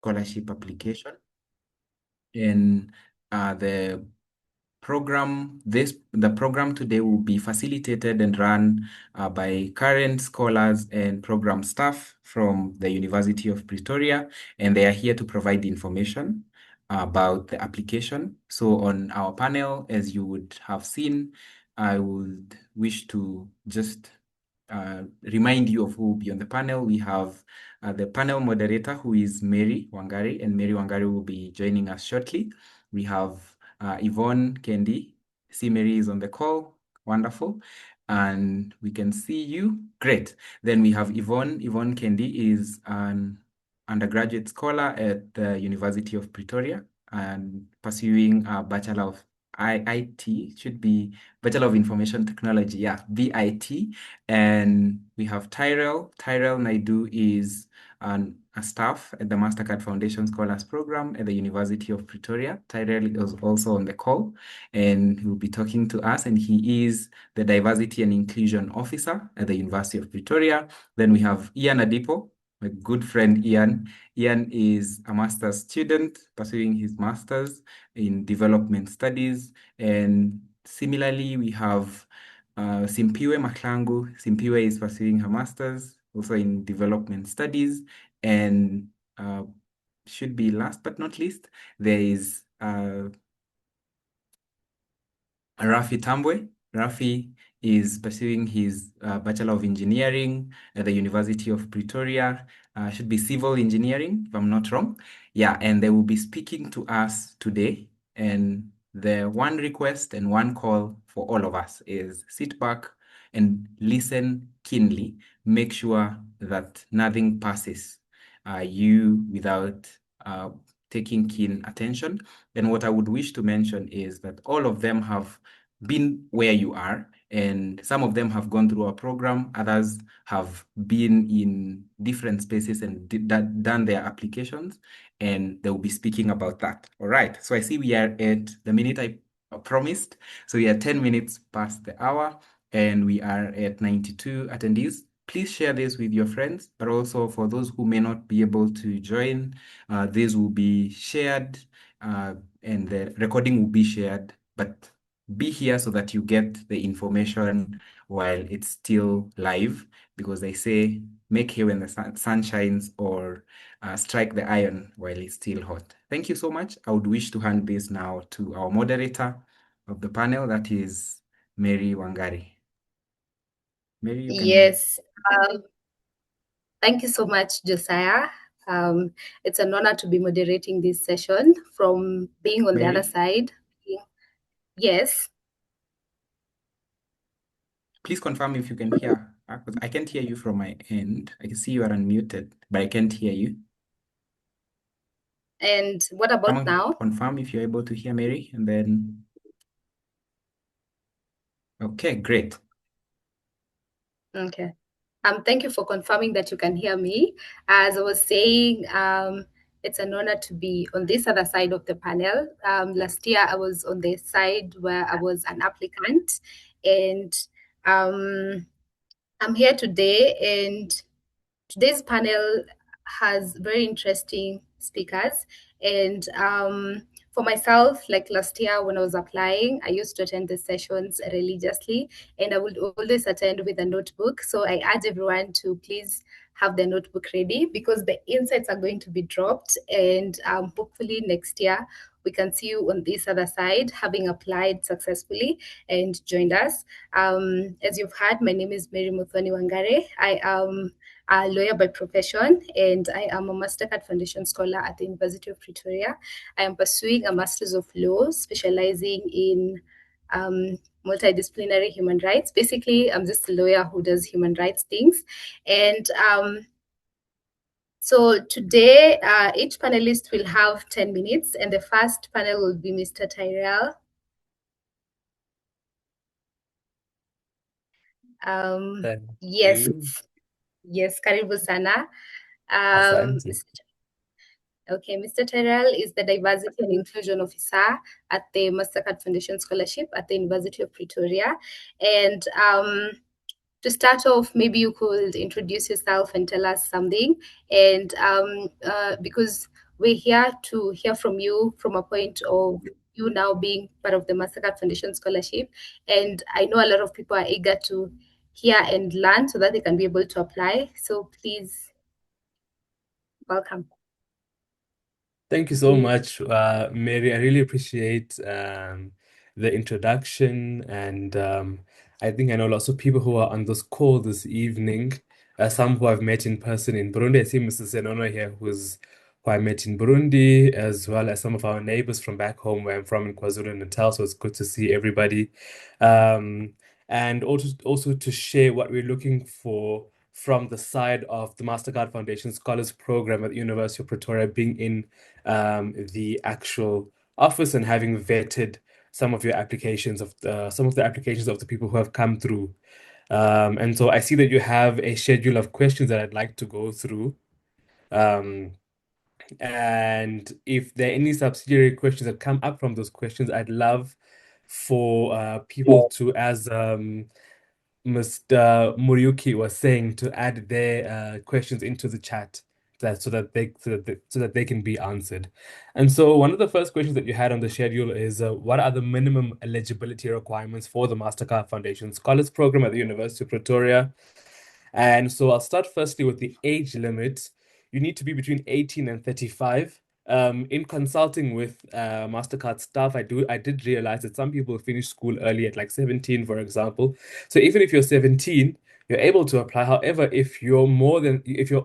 scholarship application. And the program today will be facilitated and run by current scholars and program staff from the University of Pretoria, and they are here to provide information about the application. So on our panel, as you would have seen, I would wish to just remind you of who will be on the panel. We have the panel moderator, who is Mary Wangari, and Mary Wangari will be joining us shortly. We have Yvonne Kendi. See, Mary is on the call. Wonderful. And we can see you. Great. Then we have Yvonne. Yvonne Kendi is an undergraduate scholar at the University of Pretoria and pursuing a Bachelor of IT, should be Bachelor of Information Technology, yeah, BIT. And we have Tyrell. Tyrell Naidu is a staff at the Mastercard Foundation Scholars Program at the University of Pretoria. Tyrell is also on the call, and he will be talking to us, and he is the Diversity and Inclusion Officer at the University of Pretoria. Then we have Ian Adipo, my good friend Ian. Ian is a master's student pursuing his master's in development studies. And similarly, we have Simpiwe Maklangu. Simpiwe is pursuing her master's also in development studies. And should be last but not least, there is Rafi Tambwe. Rafi is pursuing his Bachelor of Engineering at the University of Pretoria. Should be civil engineering, if I'm not wrong. Yeah, and they will be speaking to us today. And the one request and one call for all of us is sit back and listen keenly. Make sure that nothing passes you without taking keen attention. And what I would wish to mention is that all of them have been where you are, and some of them have gone through our program, others have been in different spaces and done their applications, and they will be speaking about that. All right, so I see we are at the minute I promised. So we are 10 minutes past the hour, and we are at 92 attendees. Please share this with your friends, but also for those who may not be able to join, this will be shared and the recording will be shared, but be here so that you get the information while it's still live, because they say make hay when the sun shines, or strike the iron while it's still hot. Thank you so much. I would wish to hand this now to our moderator of the panel, that is Mary Wangari. Mary, you can... Yes. Thank you so much, Josiah. It's an honor to be moderating this session from being on Mary? the other side. Yes. Please confirm if you can hear. I can't hear you from my end. I can see you are unmuted, but I can't hear you. And what about now? Confirm if you're able to hear Mary, and then... Okay, great. Okay. Thank you for confirming that you can hear me. As I was saying, it's an honor to be on this other side of the panel. Last year, I was on the side where I was an applicant, and I'm here today, and today's panel has very interesting speakers. And for myself, like last year when I was applying, I used to attend the sessions religiously, and I would always attend with a notebook. So I urge everyone to please have the notebook ready, because the insights are going to be dropped. And hopefully next year, we can see you on this other side, having applied successfully and joined us. As you've heard, my name is Mary Muthoni Wangare. I am a lawyer by profession, and I am a Mastercard Foundation Scholar at the University of Pretoria. I am pursuing a Master's of Law, specializing in multidisciplinary human rights. Basically, I'm just a lawyer who does human rights things. And so today, each panelist will have 10 minutes, and the first panel will be Mr. Tyrell. Yes. Yes, karibu sana. Okay, Mr. Tyrell is the Diversity and Inclusion Officer at the Mastercard Foundation Scholarship at the University of Pretoria. And to start off, maybe you could introduce yourself and tell us something. And because we're here to hear from you from a point of you now being part of the Mastercard Foundation Scholarship. And I know a lot of people are eager to hear and learn so that they can be able to apply. So please, welcome. Thank you so much, Mary. I really appreciate the introduction, and I think I know lots of people who are on this call this evening. Some who I've met in person in Burundi. I see Mrs. Senono here, who I met in Burundi, as well as some of our neighbors from back home where I'm from in KwaZulu-Natal. So it's good to see everybody, um, and also to share what we're looking for from the side of the Mastercard Foundation Scholars Program at the University of Pretoria, being in the actual office and having vetted some of the applications of the people who have come through. And so I see that you have a schedule of questions that I'd like to go through. Um, and if there are any subsidiary questions that come up from those questions, I'd love for people to, as Mr. Muriuki was saying, to add their questions into the chat so that they can be answered. And so one of the first questions that you had on the schedule is what are the minimum eligibility requirements for the Mastercard Foundation Scholars Program at the University of Pretoria? And so I'll start firstly with the age limit. You need to be between 18 and 35. In consulting with Mastercard staff, I did realize that some people finish school early at like 17, for example. So even if you're 17, you're able to apply. However, if you're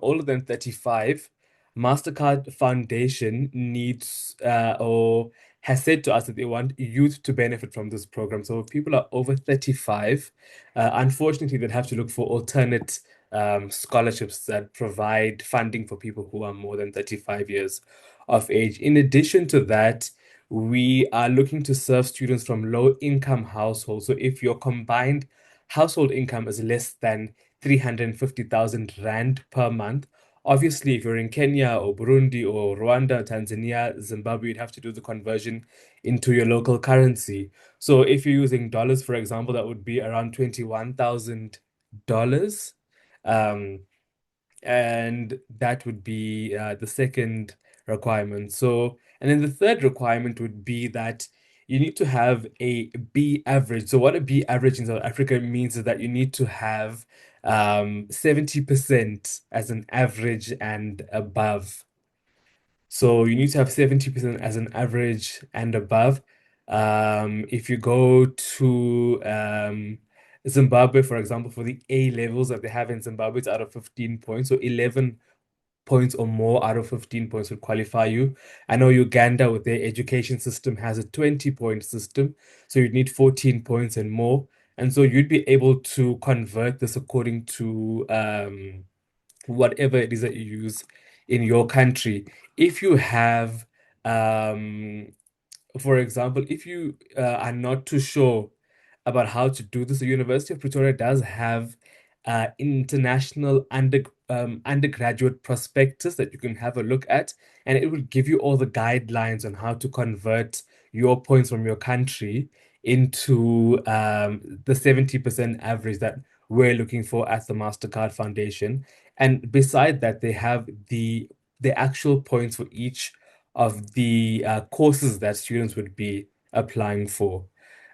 older than 35, Mastercard Foundation needs or has said to us that they want youth to benefit from this program. So if people are over 35, unfortunately, they'd have to look for alternate scholarships that provide funding for people who are more than 35 years of age. In addition to that, we are looking to serve students from low income households. So if your combined household income is less than 350,000 Rand per month, obviously, if you're in Kenya or Burundi or Rwanda, Tanzania, Zimbabwe, you'd have to do the conversion into your local currency. So if you're using dollars, for example, that would be around $21,000. Um, and that would be the second requirement. So, and then the third requirement would be that you need to have a B average. So, what a B average in South Africa means is that you need to have 70% as an average and above. So you need to have 70% as an average and above. If you go to Zimbabwe, for example, for the A levels that they have in Zimbabwe, it's out of 15 points. So 11 points or more out of 15 points would qualify you. I know Uganda, with their education system, has a 20-point system. So you'd need 14 points and more. And so you'd be able to convert this according to whatever it is that you use in your country. If you have, um, for example, if you are not too sure about how to do this, the University of Pretoria does have international undergraduate prospectus that you can have a look at, and it will give you all the guidelines on how to convert your points from your country into the 70% average that we're looking for at the Mastercard Foundation. And beside that, they have the actual points for each of the courses that students would be applying for.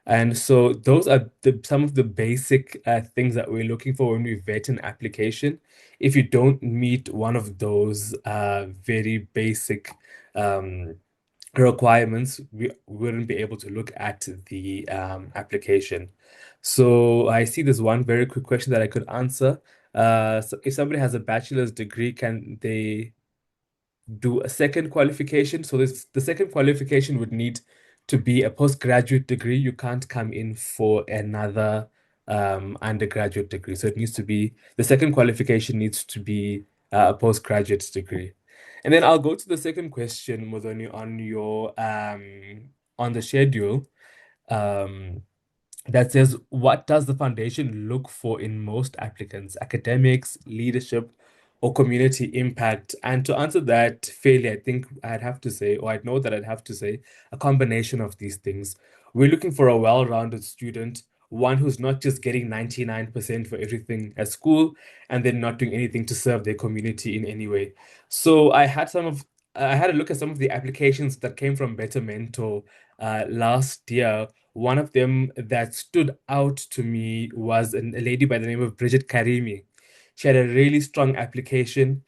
And so those are some of the basic things that we're looking for when we vet an application. If you don't meet one of those very basic um, requirements, we wouldn't be able to look at the application. So I see there's one very quick question that I could answer. So if somebody has a bachelor's degree, can they do a second qualification? So the second qualification would need to be a postgraduate degree. You can't come in for another undergraduate degree. So it needs to be the second qualification needs to be a postgraduate degree. And then I'll go to the second question, Modoni, on the schedule. Um, that says, what does the foundation look for in most applicants? Academics, leadership, or community impact? And to answer that fairly, I think I'd have to say, or I'd know that I'd have to say, a combination of these things. We're looking for a well-rounded student, one who's not just getting 99% for everything at school and then not doing anything to serve their community in any way. So I had I had a look at some of the applications that came from Better Mentor last year. One of them that stood out to me was a lady by the name of Bridget Karimi. She had a really strong application.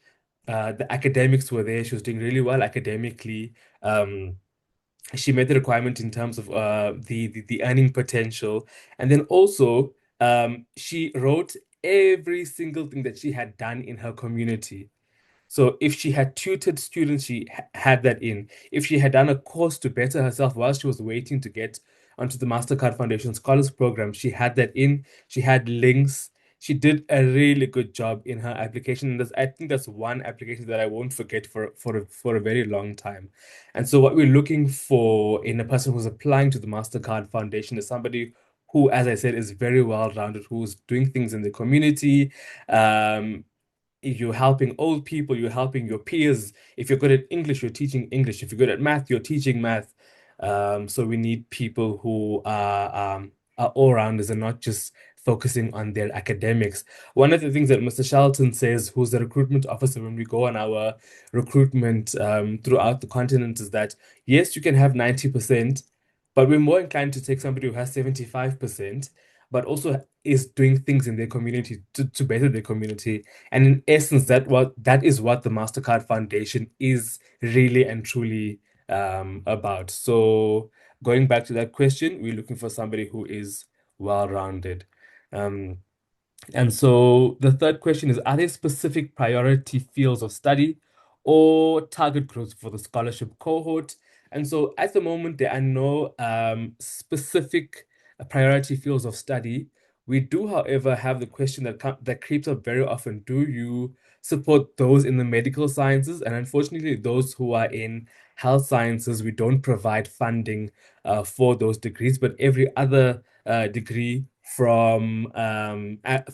The academics were there. She was doing really well academically. Um, she met the requirement in terms of the earning potential, and then also she wrote every single thing that she had done in her community. So if she had tutored students, she had that in. If she had done a course to better herself while she was waiting to get onto the Mastercard Foundation Scholars Program, she had that in. She had links. She did a really good job in her application. And I think that's one application that I won't forget for a very long time. And so what we're looking for in a person who's applying to the Mastercard Foundation is somebody who, as I said, is very well-rounded, who's doing things in the community, um, you're helping old people, you're helping your peers. If you're good at English, you're teaching English. If you're good at math, you're teaching math. So we need people who are all-rounders and not just focusing on their academics. One of the things that Mr. Charlton says, who's the recruitment officer when we go on our recruitment throughout the continent, is that yes, you can have 90%, but we're more inclined to take somebody who has 75%, but also is doing things in their community to better their community. And in essence, that is what the Mastercard Foundation is really and truly about. So going back to that question, we're looking for somebody who is well-rounded. Um, and so the third question is, are there specific priority fields of study or target groups for the scholarship cohort? And so at the moment, there are no specific priority fields of study. We do, however, have the question that creeps up very often. Do you support those in the medical sciences? And unfortunately, those who are in health sciences, we don't provide funding for those degrees, but every other degree from at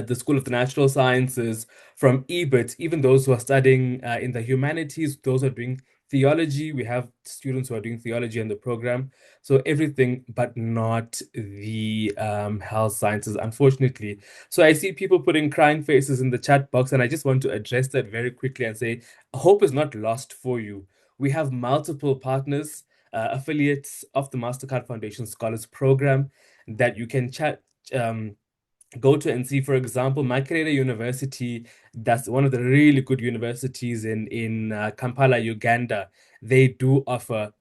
the School of the Natural Sciences, from EBIT, even those who are studying in the humanities, those who are doing theology. We have students who are doing theology in the program. So everything, but not the health sciences, unfortunately. So I see people putting crying faces in the chat box, and I just want to address that very quickly and say, hope is not lost for you. We have multiple partners, affiliates of the Mastercard Foundation Scholars Program that you can chat. Go to and see, for example, Makerere University. That's one of the really good universities in Kampala, Uganda. They do offer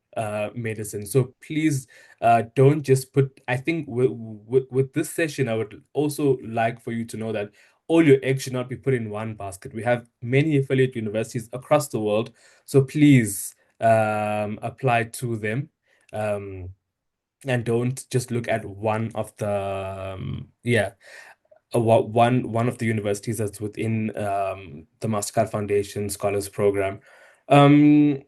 medicine. So please don't just put. I think with this session, I would also like for you to know that all your eggs should not be put in one basket. We have many affiliate universities across the world, so please apply to them. And don't just look at one of the one of the universities that's within the Mastercard Foundation Scholars Program. Um,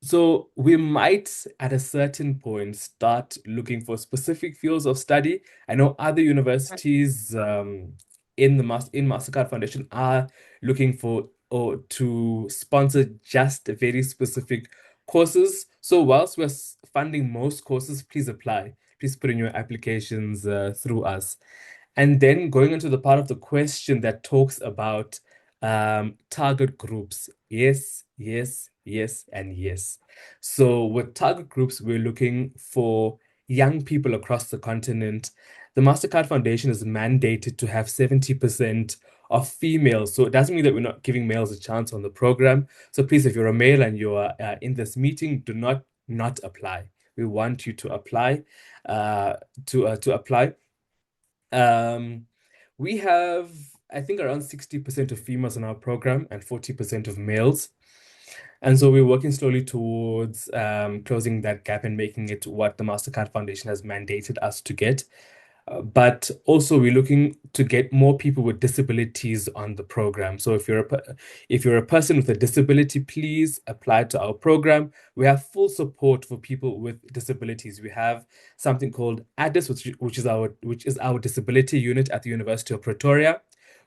so we might, at a certain point, start looking for specific fields of study. I know other universities in Mastercard Foundation are looking for or to sponsor just very specific courses. So whilst we're funding most courses, please apply. Please put in your applications through us. And then going into the part of the question that talks about target groups. Yes, yes, yes, and yes. So with target groups, we're looking for young people across the continent. The Mastercard Foundation is mandated to have 70% of females. So it doesn't mean that we're not giving males a chance on the program. So please, if you're a male and you are in this meeting, do not apply. We want you to apply to apply. Um, we have, I think, around 60% of females in our program and 40% of males. And so we're working slowly towards closing that gap and making it what the Mastercard Foundation has mandated us to get. But also we're looking to get more people with disabilities on the program. So if you're a person with a disability, please apply to our program. We have full support for people with disabilities. We have something called ADIS, which is our disability unit at the University of Pretoria,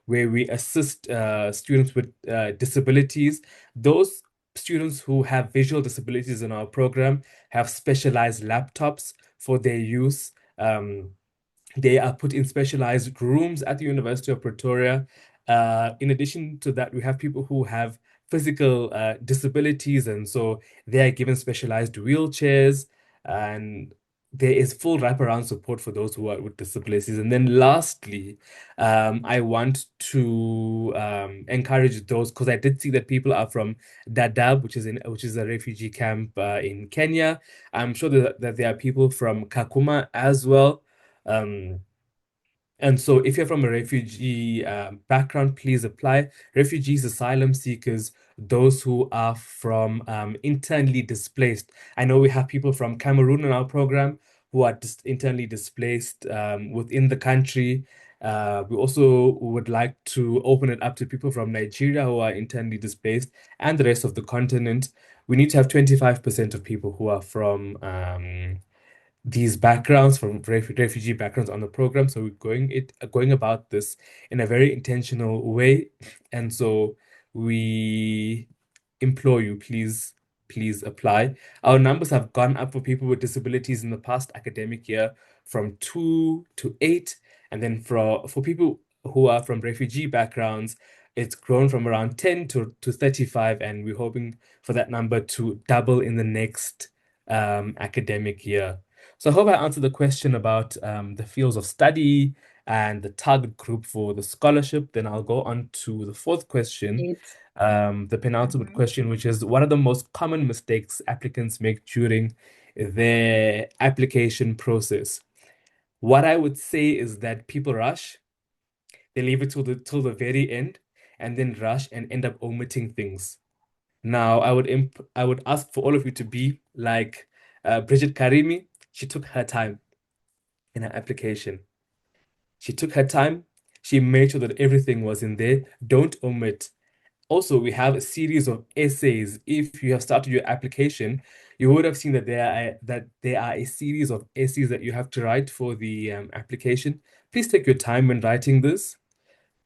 where we assist students with disabilities. Those students who have visual disabilities in our program have specialized laptops for their use. They are put in specialized rooms at the University of Pretoria. In addition to that, we have people who have physical disabilities, and so they are given specialized wheelchairs, and there is full wraparound support for those who are with disabilities. And then lastly, I want to encourage those, because I did see that people are from Dadaab, which is a refugee camp in Kenya. I'm sure that there are people from Kakuma as well. Um, and so, if you're from a refugee background, please apply. Refugees, asylum seekers, those who are from internally displaced. I know we have people from Cameroon in our program who are just internally displaced within the country. We also would like to open it up to people from Nigeria who are internally displaced and the rest of the continent. We need to have 25% of people who are from these backgrounds, from refugee backgrounds on the program. So we're going about this in a very intentional way. And so we implore you, please apply. Our numbers have gone up for people with disabilities in the past academic year from 2 to 8. And then for people who are from refugee backgrounds, it's grown from around 10 to 35. And we're hoping for that number to double in the next academic year. So I hope I answered the question about the fields of study and the target group for the scholarship. Then I'll go on to the fourth question, Great. the penultimate Mhm. question, which is, what are the most common mistakes applicants make during their application process? What I would say is that people rush, they leave it till the very end, and then rush and end up omitting things. Now, I would ask for all of you to be like Bridget Karimi. She took her time in her application. She took her time. She made sure that everything was in there. Don't omit. Also, we have a series of essays. If you have started your application, you would have seen that there are a series of essays that you have to write for the application. Please take your time when writing this.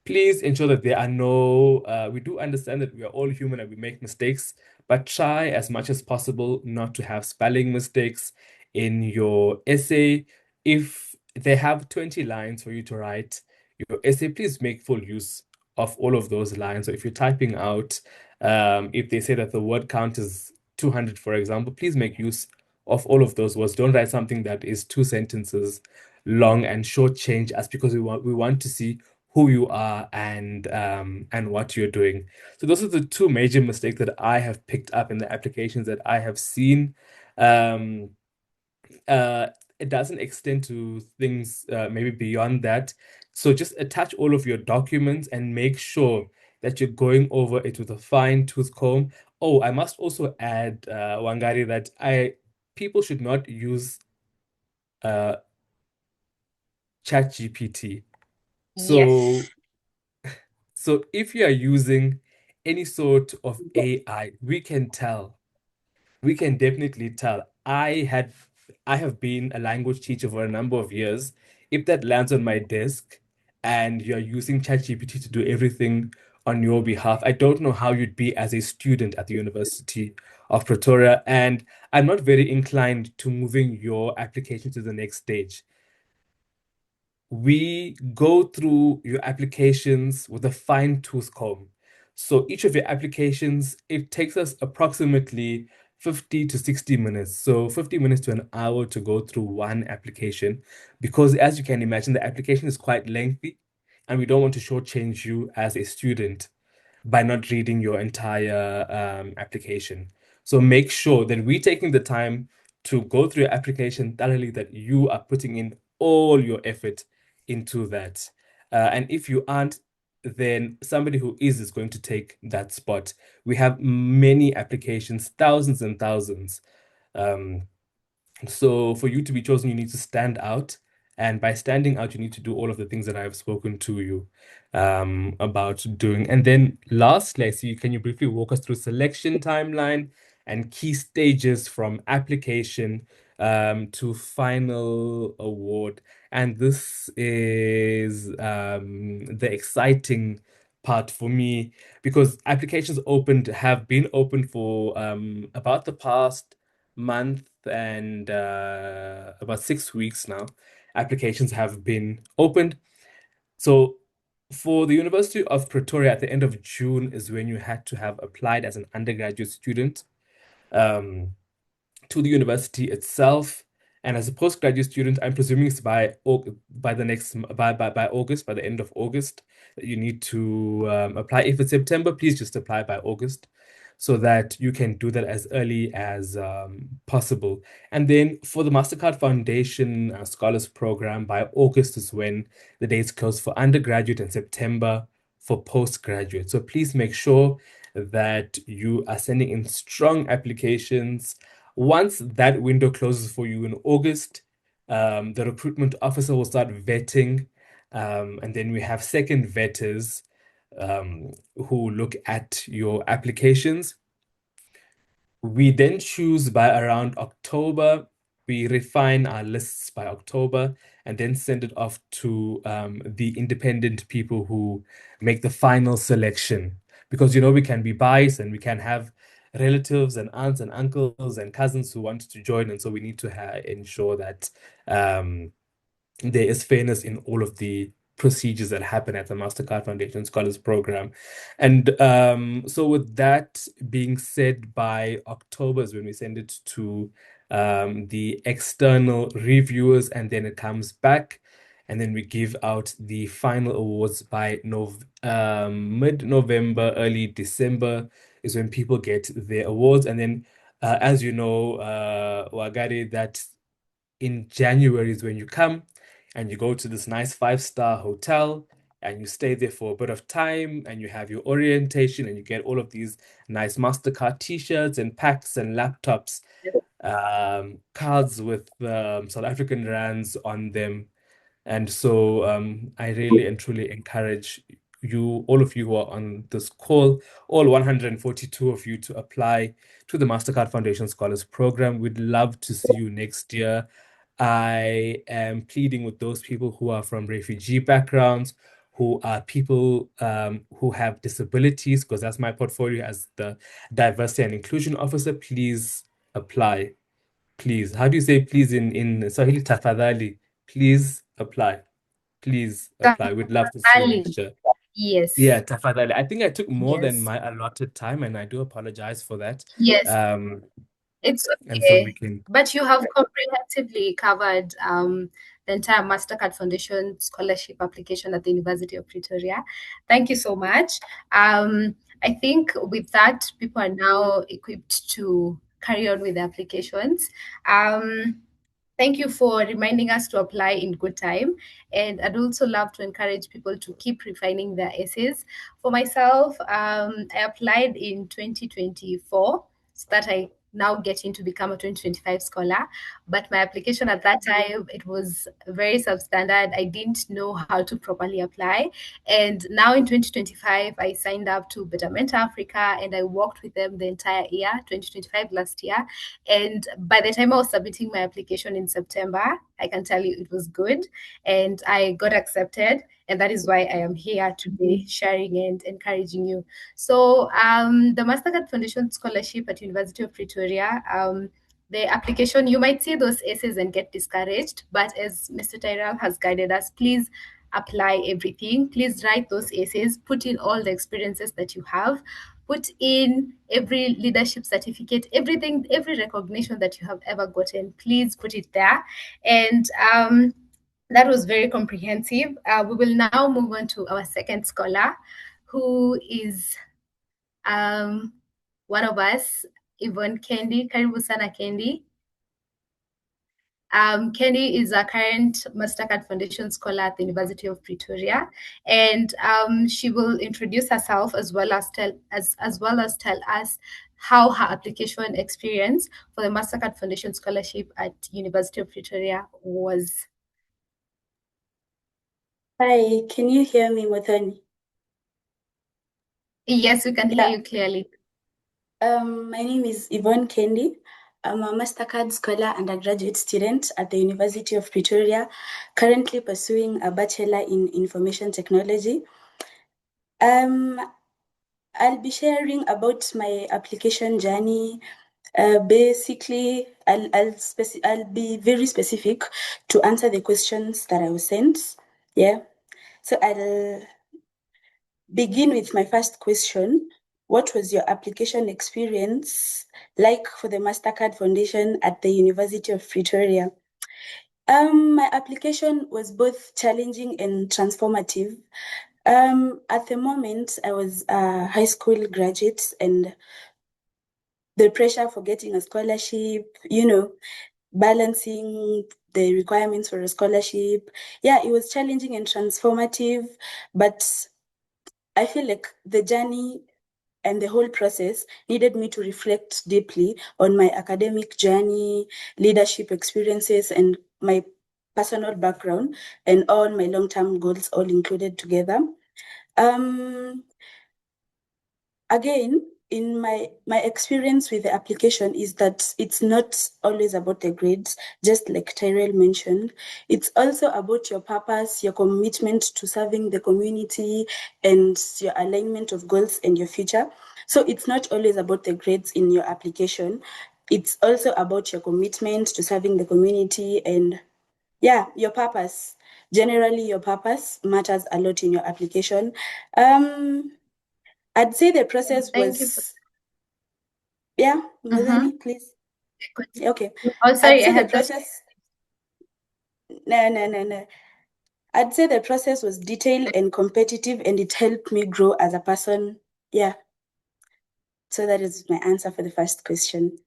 Please ensure that there are no, we do understand that we are all human and we make mistakes, but try as much as possible not to have spelling mistakes in your essay. If they have 20 lines for you to write your essay, please make full use of all of those lines. So if you're typing out, if they say that the word count is 200, for example, please make use of all of those words. Don't write something that is 2 sentences long and shortchange us, because we want to see who you are and what you're doing. So those are the two major mistakes that I have picked up in the applications that I have seen. Um, uh, it doesn't extend to things maybe beyond that. So just attach all of your documents and make sure that you're going over it with a fine-tooth comb. Oh, I must also add, Wangari, that I people should not use uh, ChatGPT. Yes. So So if you are using any sort of AI, we can definitely tell. I have been a language teacher for a number of years. If that lands on my desk and you're using ChatGPT to do everything on your behalf, I don't know how you'd be as a student at the University of Pretoria. And I'm not very inclined to moving your application to the next stage. We go through your applications with a fine-tooth comb. So each of your applications, it takes us approximately 50 to 60 minutes. So 50 minutes to an hour to go through one application, because as you can imagine, the application is quite lengthy and we don't want to shortchange you as a student by not reading your entire application. So make sure that we're taking the time to go through your application thoroughly, that you are putting in all your effort into that. And if you aren't, then somebody who is going to take that spot. We have many applications, thousands and thousands. Um, so for you to be chosen, you need to stand out. And by standing out, you need to do all of the things that I have spoken to you about doing. And then lastly, I see, can you briefly walk us through selection timeline and key stages from application to final award? And this is the exciting part for me, because applications have been open for about the past month and about 6 weeks now. Applications have been opened. So For the University of Pretoria, at the end of June is when you had to have applied as an undergraduate student. Um, to the university itself. And as a postgraduate student, I'm presuming it's by the next by August, by the end of August, that you need to apply. If it's September, please just apply by August so that you can do that as early as possible. And then for the Mastercard Foundation Scholars Program, by August is when the dates close for undergraduate and September for postgraduate. So please make sure that you are sending in strong applications. Once that window closes for you in August, the recruitment officer will start vetting, and then we have second vetters who look at your applications. We then choose by around October. We refine our lists by October and then send it off to the independent people who make the final selection. Because, we can be biased and we can have relatives and aunts and uncles and cousins who want to join. And so we need to ensure that um, there is fairness in all of the procedures that happen at the Mastercard Foundation Scholars Program. And so, with that being said, by October is when we send it to the external reviewers, and then it comes back. And then we give out the final awards by mid-November, early December is when people get their awards. And then, as you know, Wagari, that in January is when you come and you go to this nice five-star hotel and you stay there for a bit of time and you have your orientation and you get all of these nice Mastercard t-shirts and packs and laptops, cards with South African rands on them. And so I really and truly encourage you, all of you who are on this call, all 142 of you, to apply to the Mastercard Foundation Scholars Program. We'd love to see you next year. I am pleading with those people who are from refugee backgrounds, who are people who have disabilities, because that's my portfolio as the diversity and inclusion officer. Please apply. Please. How do you say please in Swahili? Tafadhali. Please apply. Please apply. We'd love to see you Tafadhali. next year. Yeah, Yes. tafadhali. I think I took more than Yes. my allotted time, and I do apologize for that. Yes. Um, It's and so we okay. can. But you have comprehensively covered the entire Mastercard Foundation scholarship application at the University of Pretoria. Thank you so much. I think with that, people are now equipped to carry on with the applications. Thank you for reminding us to apply in good time. And I'd also love to encourage people to keep refining their essays. For myself, I applied in 2024 so that I now getting to become a 2025 scholar. But my application at that time, it was very substandard. I didn't know how to properly apply. And now in 2025, I signed up to Betterment Africa and I worked with them the entire year, 2025 last year. And by the time I was submitting my application in September, I can tell you it was good and I got accepted. And that is why I am here today sharing and encouraging you. So the Mastercard Foundation Scholarship at University of Pretoria, the application, you might see those essays and get discouraged, but as Mr. Tyrell has guided us, please apply everything. Please write those essays, put in all the experiences that you have, put in every leadership certificate, everything, every recognition that you have ever gotten, please put it there. And that was very comprehensive. We will now move on to our second scholar, who is one of us, Yvonne Kendi. Karibu sana, Kendi. Kendi is a current Mastercard Foundation scholar at the University of Pretoria, and she will introduce herself as well as tell us how her application experience for the Mastercard Foundation scholarship at University of Pretoria was. Hi, can you hear me, Muthoni? Yes, we can hear you clearly. My name is Yvonne Kendi. I'm a Mastercard Scholar undergraduate student at the University of Pretoria, currently pursuing a Bachelor in Information Technology. I'll be sharing about my application journey. Basically, I'll be very specific to answer the questions that I was sent. Yeah. So begin with my first question. What was your application experience like for the Mastercard Foundation at the University of Pretoria? My application was both challenging and transformative. At the moment, I was a high school graduate, and the pressure for getting a scholarship, balancing the requirements for a scholarship. Yeah, it was challenging and transformative, but I feel like the journey and the whole process needed me to reflect deeply on my academic journey, leadership experiences, and my personal background, and all my long-term goals all included together. Um, Again, in my experience with the application is that it's not always about the grades, just like Tyrell mentioned. It's also about your purpose, your commitment to serving the community, and your alignment of goals and your future. So it's not always about the grades in your application. It's also about your commitment to serving the community and, yeah, your purpose. Generally, your purpose matters a lot in your application. I'd say the process Thank you for. was, yeah, Mm-hmm. Madani, please. Okay. Oh, I'd sorry, I say the had thought. process, no. I'd say the process was detailed and competitive, and it helped me grow as a person. Yeah. So that is my answer for the first question.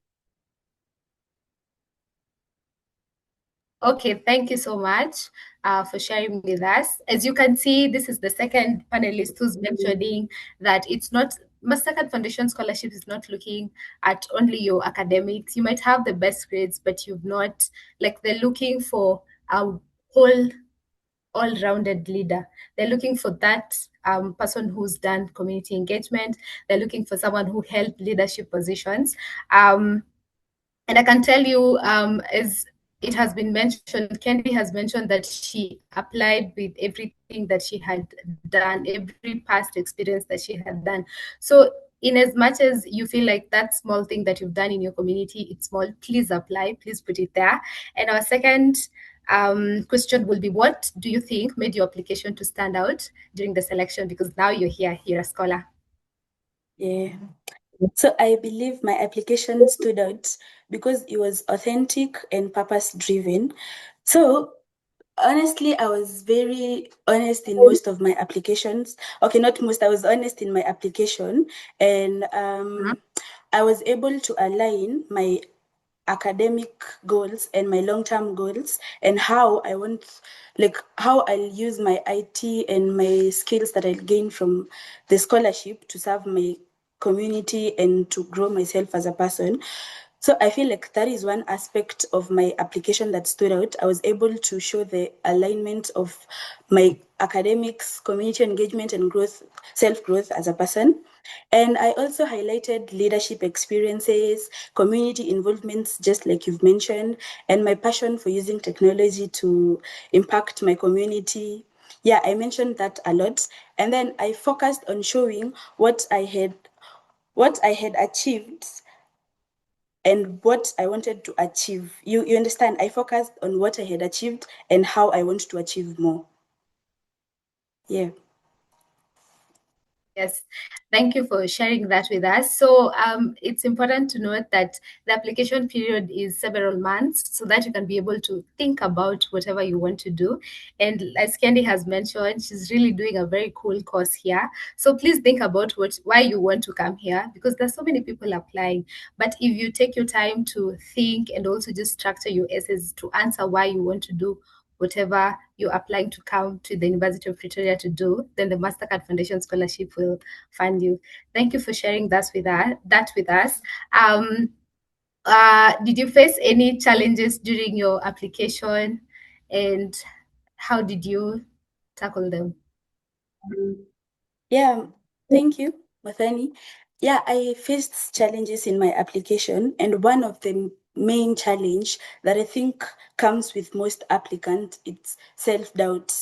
Okay, thank you so much for sharing with us. As you can see, this is the second panelist who's mentioning that it's not Mastercard Foundation Scholarship is not looking at only your academics. You might have the best grades, but you've not, like, they're looking for a whole all-rounded leader. They're looking for that person who's done community engagement. They're looking for someone who held leadership positions. And I can tell you, as it has been mentioned, Candy has mentioned that she applied with everything that she had done, every past experience that she had done. So in as much as you feel like that small thing that you've done in your community, it's small, please apply, please put it there. And our second question will be, what do you think made your application to stand out during the selection? Because now you're a scholar. Yeah. So I believe my application stood out because it was authentic and purpose driven. So honestly, I was very honest in most of my applications. Okay, not most, I was honest in my application. And I was able to align my academic goals and my long-term goals and how I want, like how I'll use my IT and my skills that I'll gain from the scholarship to serve my community and to grow myself as a person. So I feel like that is one aspect of my application that stood out. I was able to show the alignment of my academics, community engagement, and growth, self-growth as a person. And I also highlighted leadership experiences, community involvements, just like you've mentioned, and my passion for using technology to impact my community. Yeah, I mentioned that a lot. And then I focused on showing what I had achieved and what I wanted to achieve. You understand? I focused on what I had achieved and how I want to achieve more. Yeah. Yes, thank you for sharing that with us. So it's important to note that the application period is several months so that you can be able to think about whatever you want to do. And as Candy has mentioned, she's really doing a very cool course here. So please think about why you want to come here, because there's so many people applying. But if you take your time to think and also just structure your essays to answer why you want to do whatever you're applying to come to the University of Pretoria to do, then the Mastercard Foundation Scholarship will fund you. Thank you for sharing that with us. Did you face any challenges during your application, and how did you tackle them? Yeah, thank you, Mathani. Yeah, I faced challenges in my application, and one of the main challenge that I think comes with most applicants, it's self-doubt.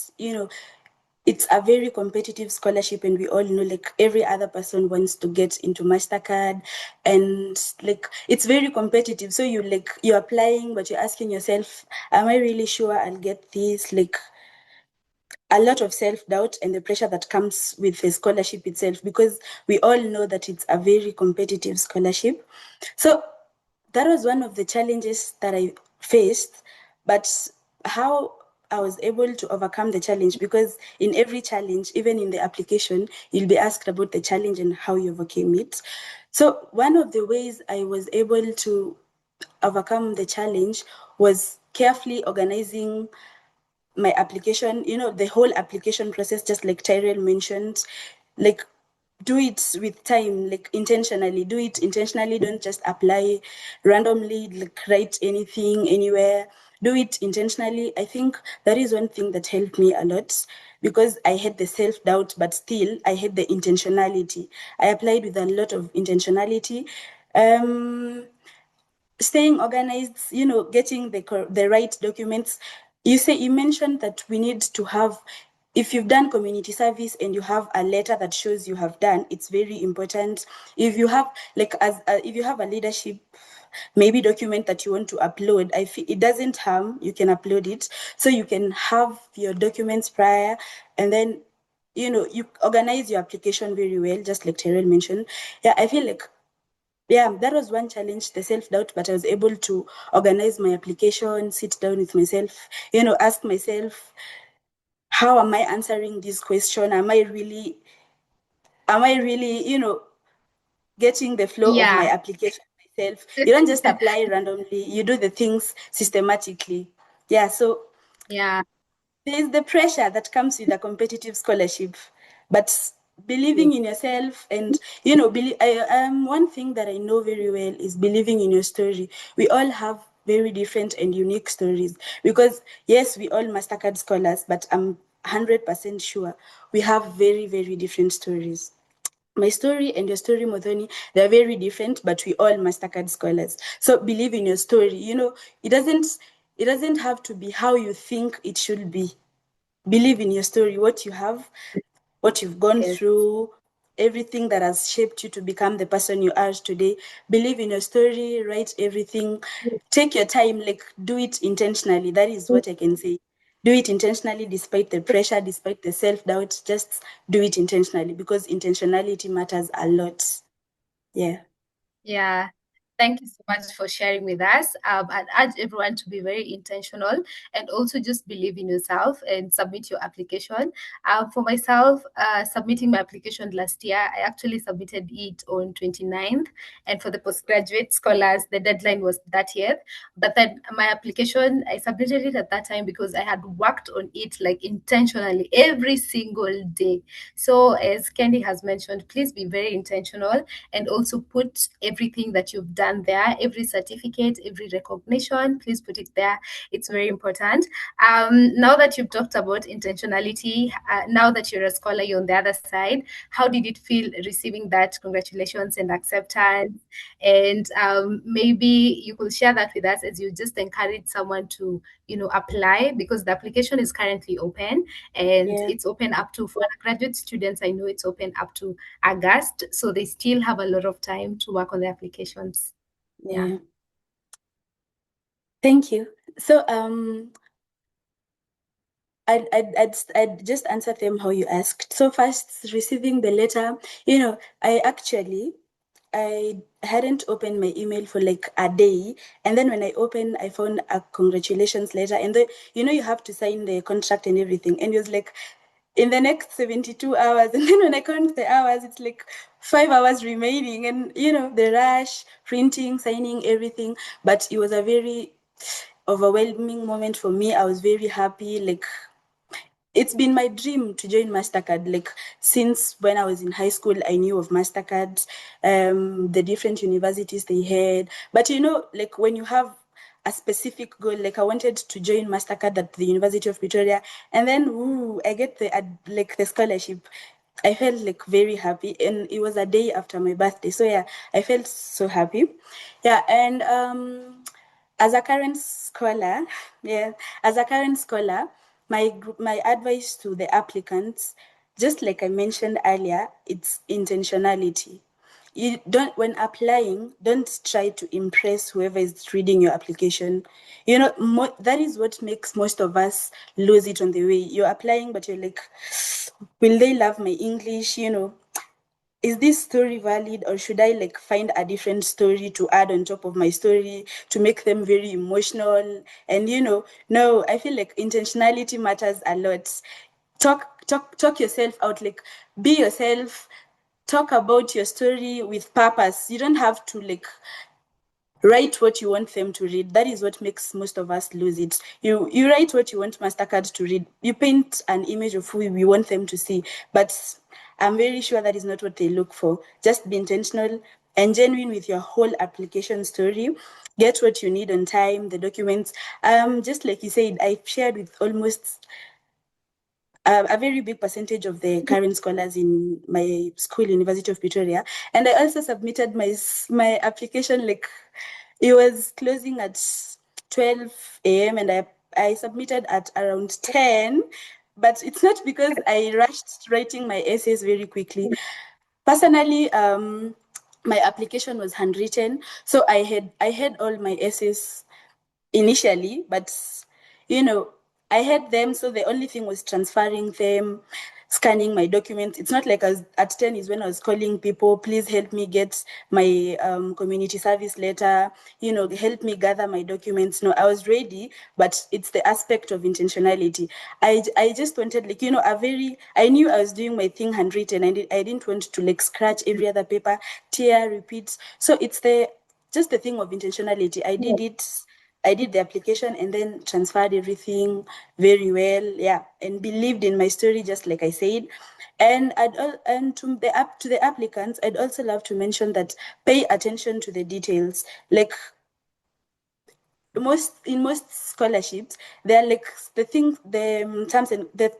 It's a very competitive scholarship, and we all know, like, every other person wants to get into Mastercard, and like it's very competitive. So you're applying, but you're asking yourself, am I really sure I'll get this? Like, a lot of self-doubt and the pressure that comes with the scholarship itself, because we all know that it's a very competitive scholarship. So that was one of the challenges that I faced, but how I was able to overcome the challenge, because in every challenge, even in the application, you'll be asked about the challenge and how you overcame it. So one of the ways I was able to overcome the challenge was carefully organizing my application, the whole application process, just like Tyrell mentioned, like do it with time, like intentionally, do it intentionally. Don't just apply randomly, like write anything, anywhere. Do it intentionally. I think that is one thing that helped me a lot, because I had the self-doubt, but still I had the intentionality. I applied with a lot of intentionality. Staying organized, getting the right documents. You mentioned that we need to have, if you've done community service and you have a letter that shows you have done, it's very important. If you have, like, if you have a leadership maybe document that you want to upload, I feel it doesn't harm, you can upload it, so you can have your documents prior, and then you organize your application very well, just like Terrell mentioned. Yeah, I feel like, yeah, that was one challenge, the self-doubt, but I was able to organize my application, sit down with myself, ask myself, how am I answering this question? Am I really, getting the flow of my Yeah. application myself? You don't just apply randomly, you do the things systematically. Yeah, so Yeah. there's the pressure that comes with a competitive scholarship, but believing in yourself, and one thing that I know very well is believing in your story. We all have very different and unique stories, because yes, we all Mastercard scholars, but I'm 100% sure we have very, very different stories. My story and your story, Modoni, they're very different, but we all Mastercard scholars. So believe in your story. It doesn't have to be how you think it should be. Believe in your story, what you have, what you've gone Yes. through, everything that has shaped you to become the person you are today. Believe in your story, write everything. Take your time, like do it intentionally. That is what I can say. Do it intentionally despite the pressure, despite the self-doubt. Just do it intentionally, because intentionality matters a lot. Yeah. Yeah. Thank you so much for sharing with us. I'd urge everyone to be very intentional and also just believe in yourself and submit your application. For myself, submitting my application last year, I actually submitted it on 29th. And for the postgraduate scholars, the deadline was 30th. But then my application, I submitted it at that time because I had worked on it like intentionally every single day. So as Candy has mentioned, please be very intentional and also put everything that you've done there, every certificate, every recognition, please put it there. It's very important. Now that you've talked about intentionality, now that you're a scholar, you're on the other side, how did it feel receiving that congratulations and acceptance? And maybe you could share that with us as you just encourage someone to, apply, because the application is currently open, and Yeah. it's open up to, for graduate students, I know it's open up to August, so they still have a lot of time to work on the applications. Yeah. Yeah. Thank you. So I'd just answer them how you asked. So first, receiving the letter, I hadn't opened my email for like a day, and then when I opened, I found a congratulations letter, and then you have to sign the contract and everything, and it was like in the next 72 hours, and then when I count the hours, it's like 5 hours remaining, and the rush, printing, signing, everything. But it was a very overwhelming moment for me. I was very happy, like it's been my dream to join Mastercard. Like since when I was in high school, I knew of Mastercard, the different universities they had. But like when you have a specific goal, like I wanted to join Mastercard at the University of Pretoria, and then I get the scholarship. I felt like very happy, and it was a day after my birthday. So yeah, I felt so happy. Yeah, and as a current scholar, yeah, as a current scholar, my advice to the applicants, just like I mentioned earlier, it's intentionality. you don't, when applying, don't try to impress whoever is reading your application. You know, that is what makes most of us lose it on the way. You're applying, but you're like, will they love my English? You know, is this story valid, or should I like find a different story to add on top of my story to make them very emotional? And you know, no, I feel like intentionality matters a lot. Talk yourself out, like be yourself, talk about your story with purpose. You don't have to like write what you want them to read. That is what makes most of us lose it. You write what you want Mastercard to read. You paint an image of who you want them to see. But I'm very sure that is not what they look for. Just be intentional and genuine with your whole application story. Get what you need on time, the documents. Just like you said, I shared with almost a very big percentage of the current scholars in my school, University of Pretoria. And I also submitted my application, like it was closing at 12 a.m. and I submitted at around 10. But it's not because I rushed writing my essays very quickly. Personally, my application was handwritten, so I had all my essays initially, but you know, I had them, so the only thing was transferring them, scanning my documents. It's not like I was, at 10 is when I was calling people, please help me get my community service letter, you know, help me gather my documents. No, I was ready, but it's the aspect of intentionality. I just wanted, like, you know, I knew I was doing my thing handwritten. I didn't want to like scratch every other paper, tear, repeat. So it's just the thing of intentionality. I did the application and then transferred everything very well, yeah, and believed in my story, just like I said. And to the applicants, I'd also love to mention that pay attention to the details. Like in most scholarships, they're like the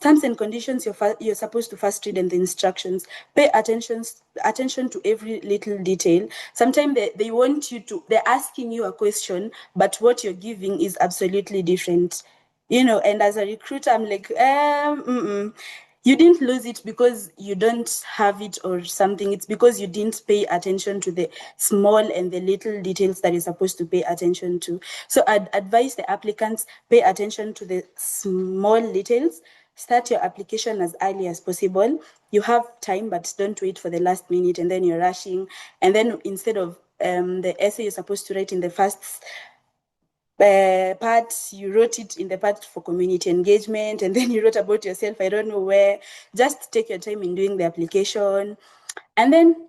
terms and conditions you're supposed to first read, and the instructions. Pay attention to every little detail. Sometimes they want you to, they're asking you a question, but what you're giving is absolutely different. You know, and as a recruiter, I'm like, you didn't lose it because you don't have it or something. It's because you didn't pay attention to the small and the little details that you're supposed to pay attention to. So I'd advise the applicants, pay attention to the small details. Start your application as early as possible. You have time, but don't wait for the last minute and then you're rushing. And then instead of the essay you're supposed to write in the first part, you wrote it in the part for community engagement, and then you wrote about yourself, I don't know where. Just take your time in doing the application. And then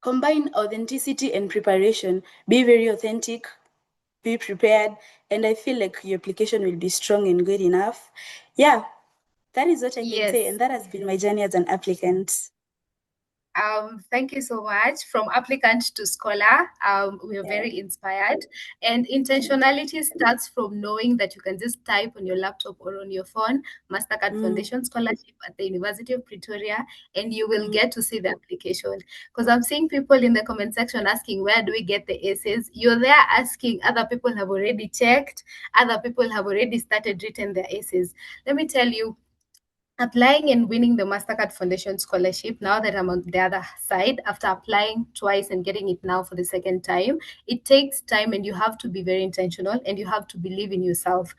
combine authenticity and preparation. Be very authentic, be prepared, and I feel like your application will be strong and good enough. Yeah, that is what I can say, Yes. and that has been my journey as an applicant. Thank you so much. From applicant to scholar, we are very inspired. And intentionality starts from knowing that you can just type on your laptop or on your phone, Mastercard Foundation Scholarship at the University of Pretoria, and you will get to see the application. Because I'm seeing people in the comment section asking, where do we get the essays? You're there asking, other people have already checked, other people have already started written their essays. Let me tell you, applying and winning the Mastercard Foundation scholarship, now that I'm on the other side, after applying twice and getting it now for the second time, it takes time and you have to be very intentional and you have to believe in yourself.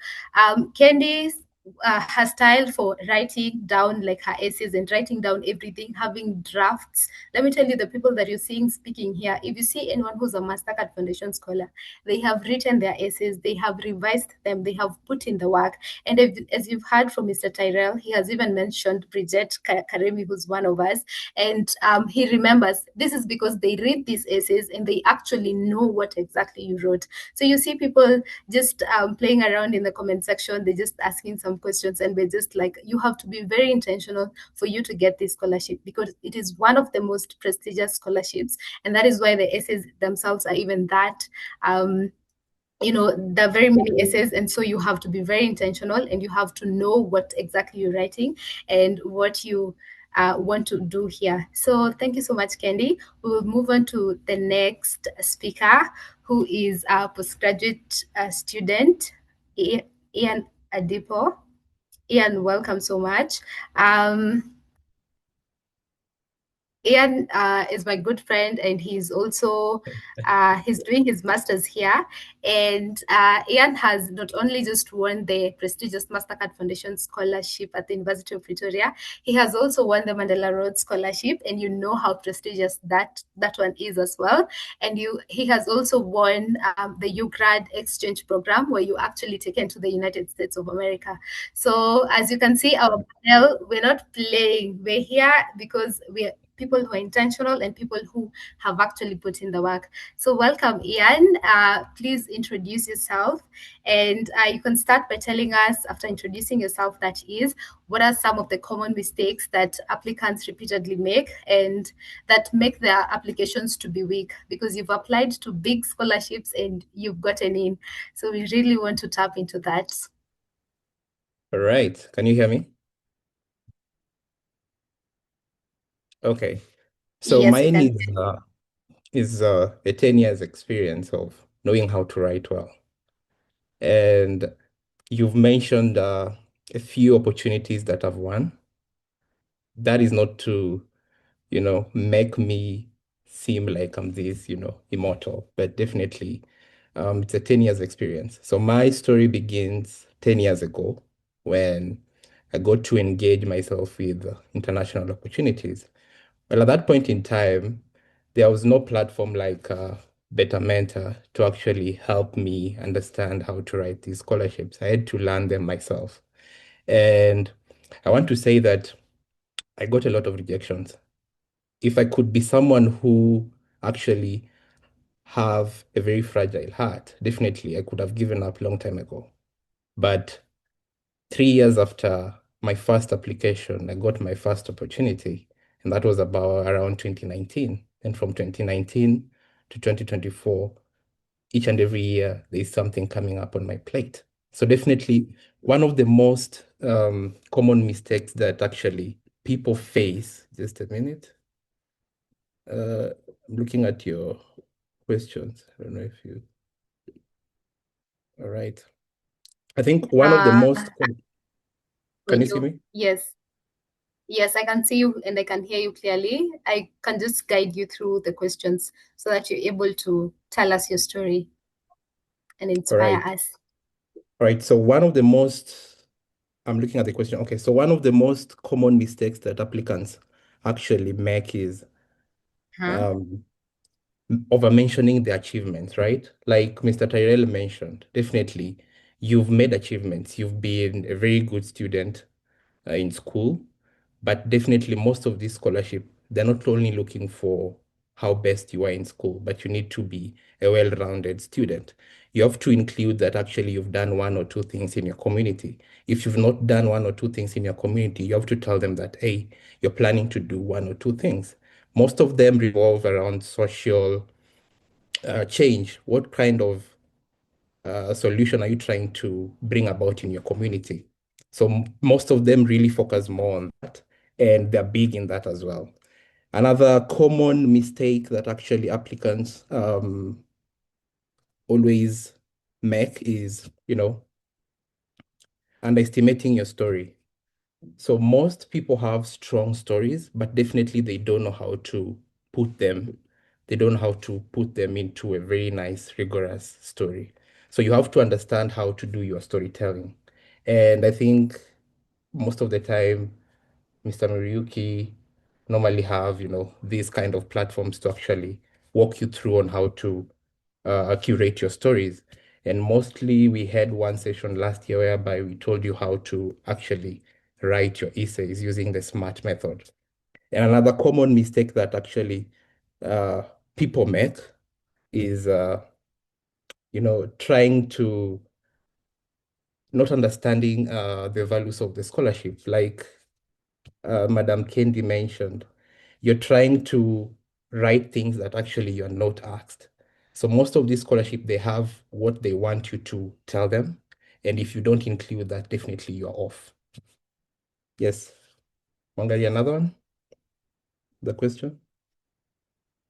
Candy's her style for writing down like her essays and writing down everything, having drafts. Let me tell you, the people that you're seeing speaking here, if you see anyone who's a Mastercard Foundation scholar, they have written their essays, they have revised them, they have put in the work. And as you've heard from Mr. Tyrell, he has even mentioned Bridget Karemi, who's one of us. And he remembers this is because they read these essays and they actually know what exactly you wrote. So you see people just playing around in the comment section, they're just asking some questions, and we're just like, you have to be very intentional for you to get this scholarship, because it is one of the most prestigious scholarships. And that is why the essays themselves are even that. There are very many essays, and so you have to be very intentional and you have to know what exactly you're writing and what you want to do here. So thank you so much, Candy. We will move on to the next speaker, who is a postgraduate student, Ian Adipo. Ian, welcome so much. Ian is my good friend, and he's also he's doing his master's here. And Ian has not only just won the prestigious Mastercard Foundation scholarship at the University of Pretoria, he has also won the Mandela Rhodes Scholarship, and you know how prestigious that one is as well. And he has also won the UGrad exchange program, where you actually taken to the United States of America. So as you can see, our panel, we're not playing. We're here because we're people who are intentional and people who have actually put in the work. So welcome, Ian. Please introduce yourself, and you can start by telling us, after introducing yourself, that is, what are some of the common mistakes that applicants repeatedly make and that make their applications to be weak, because you've applied to big scholarships and you've gotten in. So we really want to tap into that. All right. Can you hear me? Okay. So Yes, we mine can. is a 10 years experience of knowing how to write well. And you've mentioned a few opportunities that I've won. That is not to, make me seem like I'm this, immortal, but definitely it's a 10 years experience. So my story begins 10 years ago when I got to engage myself with international opportunities. Well, at that point in time, there was no platform like Better Mentor to actually help me understand how to write these scholarships. I had to learn them myself. And I want to say that I got a lot of rejections. If I could be someone who actually have a very fragile heart, definitely I could have given up long time ago. But 3 years after my first application, I got my first opportunity, and that was about around 2019. And from 2019 to 2024, each and every year, there's something coming up on my plate. So definitely one of the most common mistakes that actually people face, just a minute. I'm looking at your questions. I don't know if you, all right. I think one of the most, For can you see you, me? yes. Yes, I can see you and I can hear you clearly. I can just guide you through the questions so that you're able to tell us your story and All inspire right. us. All right. So one of the most, I'm looking at the question. Okay. So one of the most common mistakes that applicants actually make is Huh? um, over mentioning the achievements, right? Like Mr. Tyrell mentioned, definitely you've made achievements. You've been a very good student in school, but definitely most of these scholarship, they're not only looking for how best you are in school, but you need to be a well-rounded student. You have to include that actually you've done one or two things in your community. If you've not done one or two things in your community, you have to tell them that, hey, you're planning to do one or two things. Most of them revolve around social change. What kind of solution are you trying to bring about in your community? So most of them really focus more on that, and they're big in that as well. Another common mistake that actually applicants always make is, underestimating your story. So most people have strong stories, but definitely they don't know how to put them, they don't know how to put them into a very nice, rigorous story. So you have to understand how to do your storytelling. And I think most of the time, Mr. Miriuki normally have, these kind of platforms to actually walk you through on how to curate your stories. And mostly we had one session last year whereby we told you how to actually write your essays using the SMART method. And another common mistake that actually uh, people make is, trying to not understanding the values of the scholarship. Like Madam Kendi mentioned, you're trying to write things that actually you're not asked. So most of these scholarship, they have what they want you to tell them. And if you don't include that, definitely you're off. Yes. Wangali, another one? The question?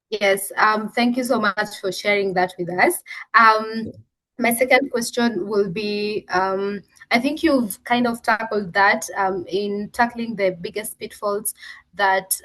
Yes, thank you so much for sharing that with us. My second question will be, I think you've kind of tackled that in tackling the biggest pitfalls that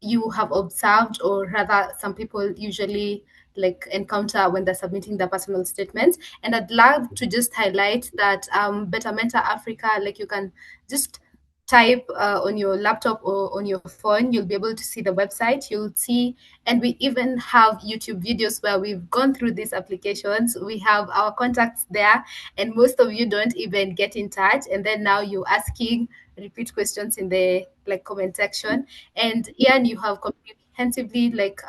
you have observed, or rather some people usually like encounter when they're submitting their personal statements. And I'd love to just highlight that Better Mentor Africa, like you can just type on your laptop or on your phone, you'll be able to see the website, you'll see, and we even have YouTube videos where we've gone through these applications. We have our contacts there, and most of you don't even get in touch, and then now you're asking repeat questions in the like comment section. And Ian, you have comprehensively like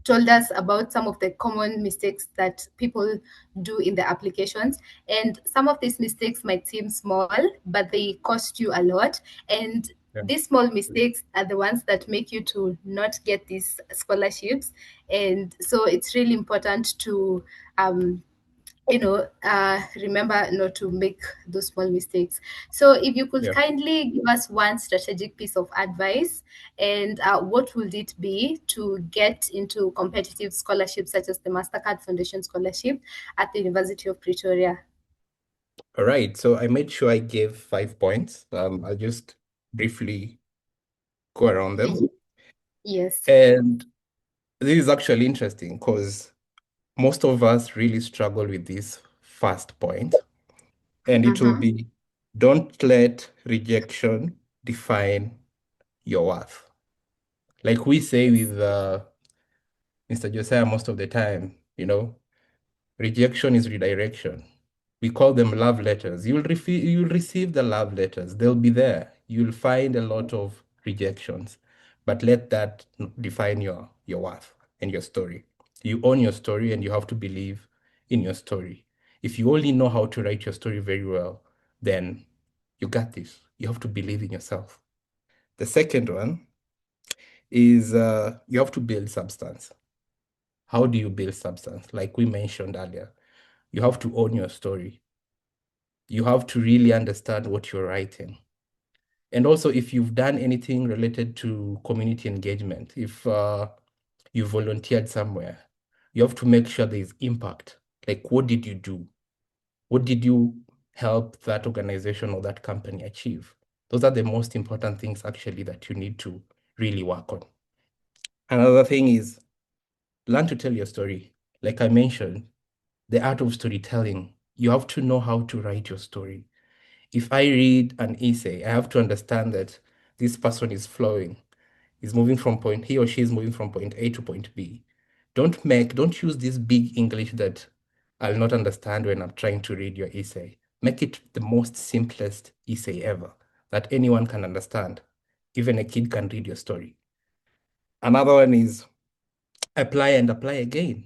told us about some of the common mistakes that people do in the applications. And some of these mistakes might seem small, but they cost you a lot. And Yeah. these small mistakes are the ones that make you to not get these scholarships. And so it's really important to remember not to make those small mistakes. So if you could Yeah. kindly give us one strategic piece of advice, and what would it be to get into competitive scholarships such as the Mastercard Foundation Scholarship at the University of Pretoria? All right. So I made sure I gave 5 points. I'll just briefly go around them. Yes. And this is actually interesting because most of us really struggle with this first point. And it will be, don't let rejection define your worth. Like we say with Mr. Josiah most of the time, rejection is redirection. We call them love letters. You'll receive the love letters. They'll be there. You'll find a lot of rejections, but let that define your worth and your story. You own your story and you have to believe in your story. If you only know how to write your story very well, then you got this. You have to believe in yourself. The second one is you have to build substance. How do you build substance? Like we mentioned earlier, you have to own your story. You have to really understand what you're writing. And also, if you've done anything related to community engagement, if you volunteered somewhere, you have to make sure there's impact. Like, what did you do? What did you help that organization or that company achieve? Those are the most important things, actually, that you need to really work on. Another thing is learn to tell your story. Like I mentioned, the art of storytelling. You have to know how to write your story. If I read an essay, I have to understand that this person is flowing, is moving from point, he or she is moving from point A to point B. Don't use this big English that I'll not understand when I'm trying to read your essay. Make it the most simplest essay ever that anyone can understand. Even a kid can read your story. Another one is apply and apply again.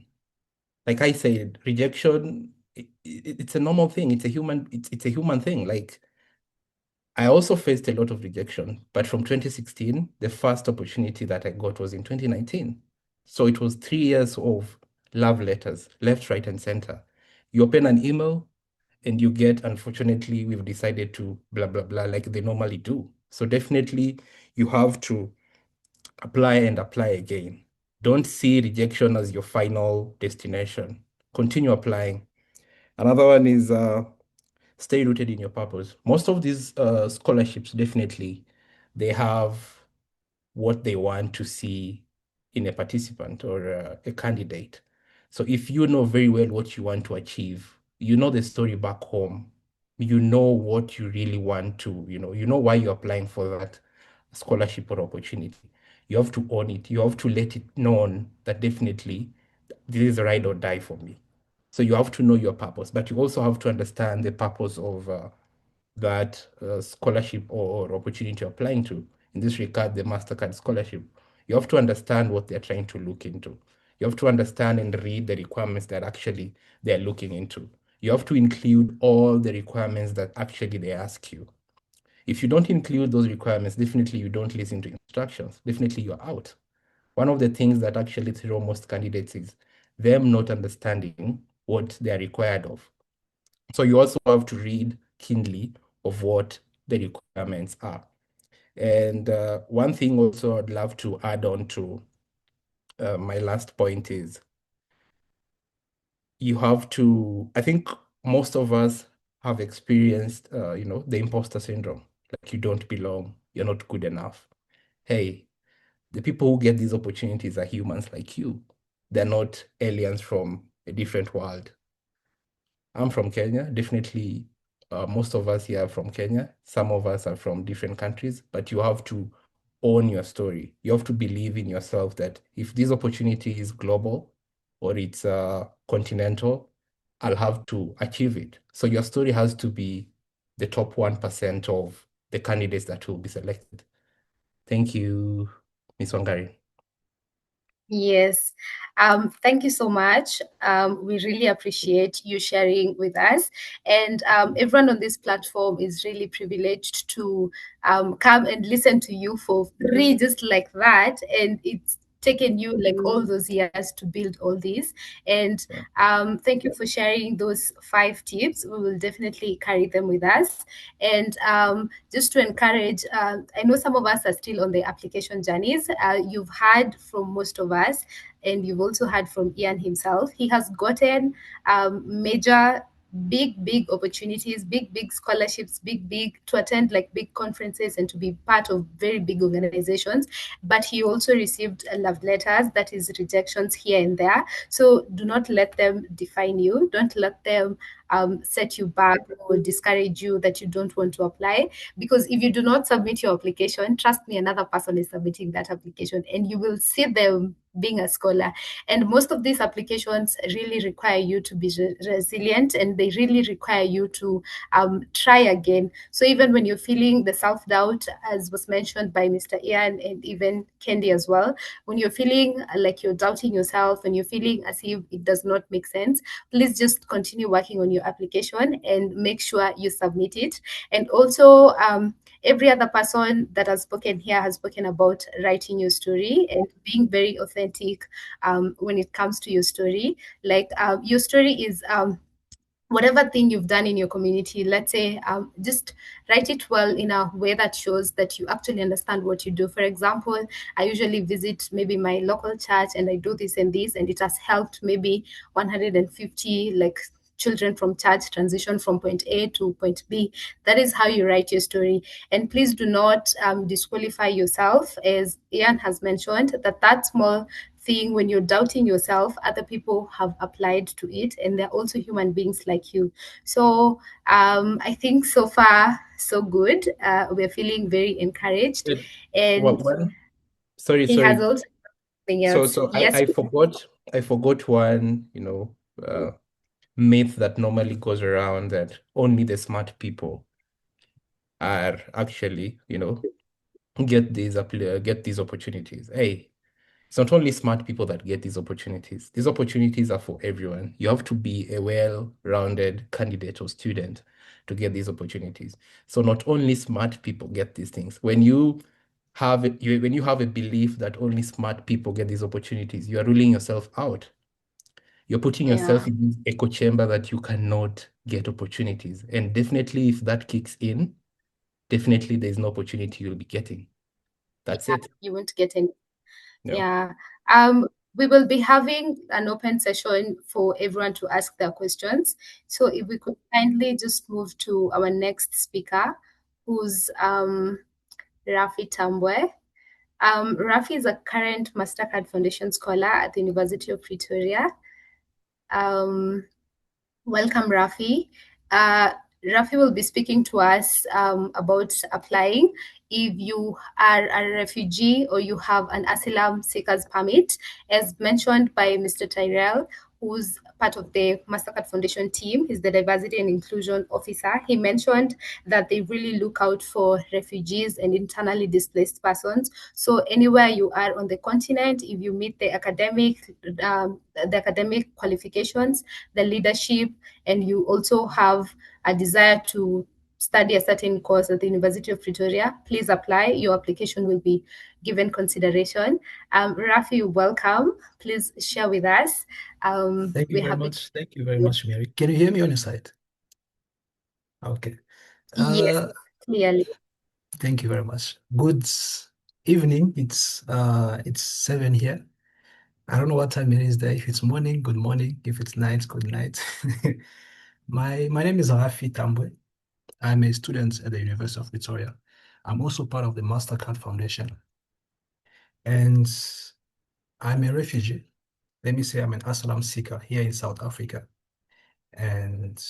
Like I said, rejection, it's a normal thing. It's a human thing. Like I also faced a lot of rejection, but from 2016, the first opportunity that I got was in 2019. So it was 3 years of love letters, left, right, and center. You open an email and you get, unfortunately, we've decided to blah, blah, blah, like they normally do. So definitely you have to apply and apply again. Don't see rejection as your final destination. Continue applying. Another one is stay rooted in your purpose. Most of these scholarships, definitely, they have what they want to see in a participant or a candidate. So if you know very well what you want to achieve, you know the story back home, you know what you really want to, you know why you're applying for that scholarship or opportunity. You have to own it. You have to let it known that definitely this is ride or die for me. So you have to know your purpose, but you also have to understand the purpose of that scholarship or opportunity you're applying to. In this regard, the Mastercard scholarship. You have to understand what they're trying to look into. You have to understand and read the requirements that actually they're looking into. You have to include all the requirements that actually they ask you. If you don't include those requirements, definitely you don't listen to instructions. Definitely you're out. One of the things that actually throw most candidates is them not understanding what they're required of. So you also have to read keenly of what the requirements are. And one thing also I'd love to add on to my last point is you have to, I think most of us have experienced, the imposter syndrome. Like you don't belong, you're not good enough. Hey, the people who get these opportunities are humans like you. They're not aliens from a different world. I'm from Kenya, definitely. Most of us here are from Kenya. Some of us are from different countries, but you have to own your story. You have to believe in yourself that if this opportunity is global or it's continental, I'll have to achieve it. So your story has to be the top 1% of the candidates that will be selected. Thank you, Ms. Wangari. Yes. Thank you so much. We really appreciate you sharing with us. And everyone on this platform is really privileged to come and listen to you for free, just like that. And it's taken you like all those years to build all this. And thank you for sharing those 5 tips. We will definitely carry them with us. And just to encourage, I know some of us are still on the application journeys. You've heard from most of us, and you've also heard from Ian himself. He has gotten major big opportunities, big scholarships, big to attend like big conferences and to be part of very big organizations. But he also received love letters, that is rejections here and there. So do not let them define you. Don't let them set you back or discourage you that you don't want to apply. Because if you do not submit your application, trust me, another person is submitting that application and you will see them being a scholar. And most of these applications really require you to be resilient, and they really require you to try again. So even when you're feeling the self-doubt, as was mentioned by Mr. Ian and even Kendi as well, when you're feeling like you're doubting yourself and you're feeling as if it does not make sense, please just continue working on your application and make sure you submit it. And also, every other person that has spoken here has spoken about writing your story and being very authentic when it comes to your story. Like your story is whatever thing you've done in your community. Let's say just write it well in a way that shows that you actually understand what you do. For example, I usually visit maybe my local church and I do this and this, and it has helped maybe 150 like children from church transition from point A to point B. That is how you write your story. And please do not disqualify yourself. As Ian has mentioned, that small thing, when you're doubting yourself, other people have applied to it and they're also human beings like you. So I think so far so good. We're feeling very encouraged. And Sorry. he has also something else. So Yes. I forgot one, myth that normally goes around, that only the smart people are actually, get these opportunities. Hey, it's not only smart people that get these opportunities. These opportunities are for everyone. You have to be a well-rounded candidate or student to get these opportunities. So not only smart people get these things. When you have a belief that only smart people get these opportunities, you are ruling yourself out. You're putting yourself in this echo chamber that you cannot get opportunities. And definitely if that kicks in, definitely there's no opportunity you'll be getting. That's it. You won't get any. No. Yeah. We will be having an open session for everyone to ask their questions. So if we could kindly just move to our next speaker, who's Rafi Tambwe. Rafi is a current Mastercard Foundation scholar at the University of Pretoria. Welcome, Rafi. Rafi will be speaking to us about applying. If you are a refugee or you have an asylum seekers permit, as mentioned by Mr. Tyrell, who's part of the Mastercard Foundation team. He's the Diversity and Inclusion Officer. He mentioned that they really look out for refugees and internally displaced persons. So anywhere you are on the continent, if you meet the academic qualifications, the leadership, and you also have a desire to study a certain course at the University of Pretoria, please apply. Your application will be given consideration. Rafi, welcome. Please share with us. Thank you very much. Thank you very much, Mary. Can you hear me on your side? Okay. Yes, clearly. Thank you very much. Good evening. It's 7 here. I don't know what time it is there. If it's morning, good morning. If it's night, good night. My name is Rafi Tambwe. I'm a student at the University of Pretoria. I'm also part of the Mastercard Foundation. and I'm a refugee. Let me say I'm an asylum seeker here in South Africa. And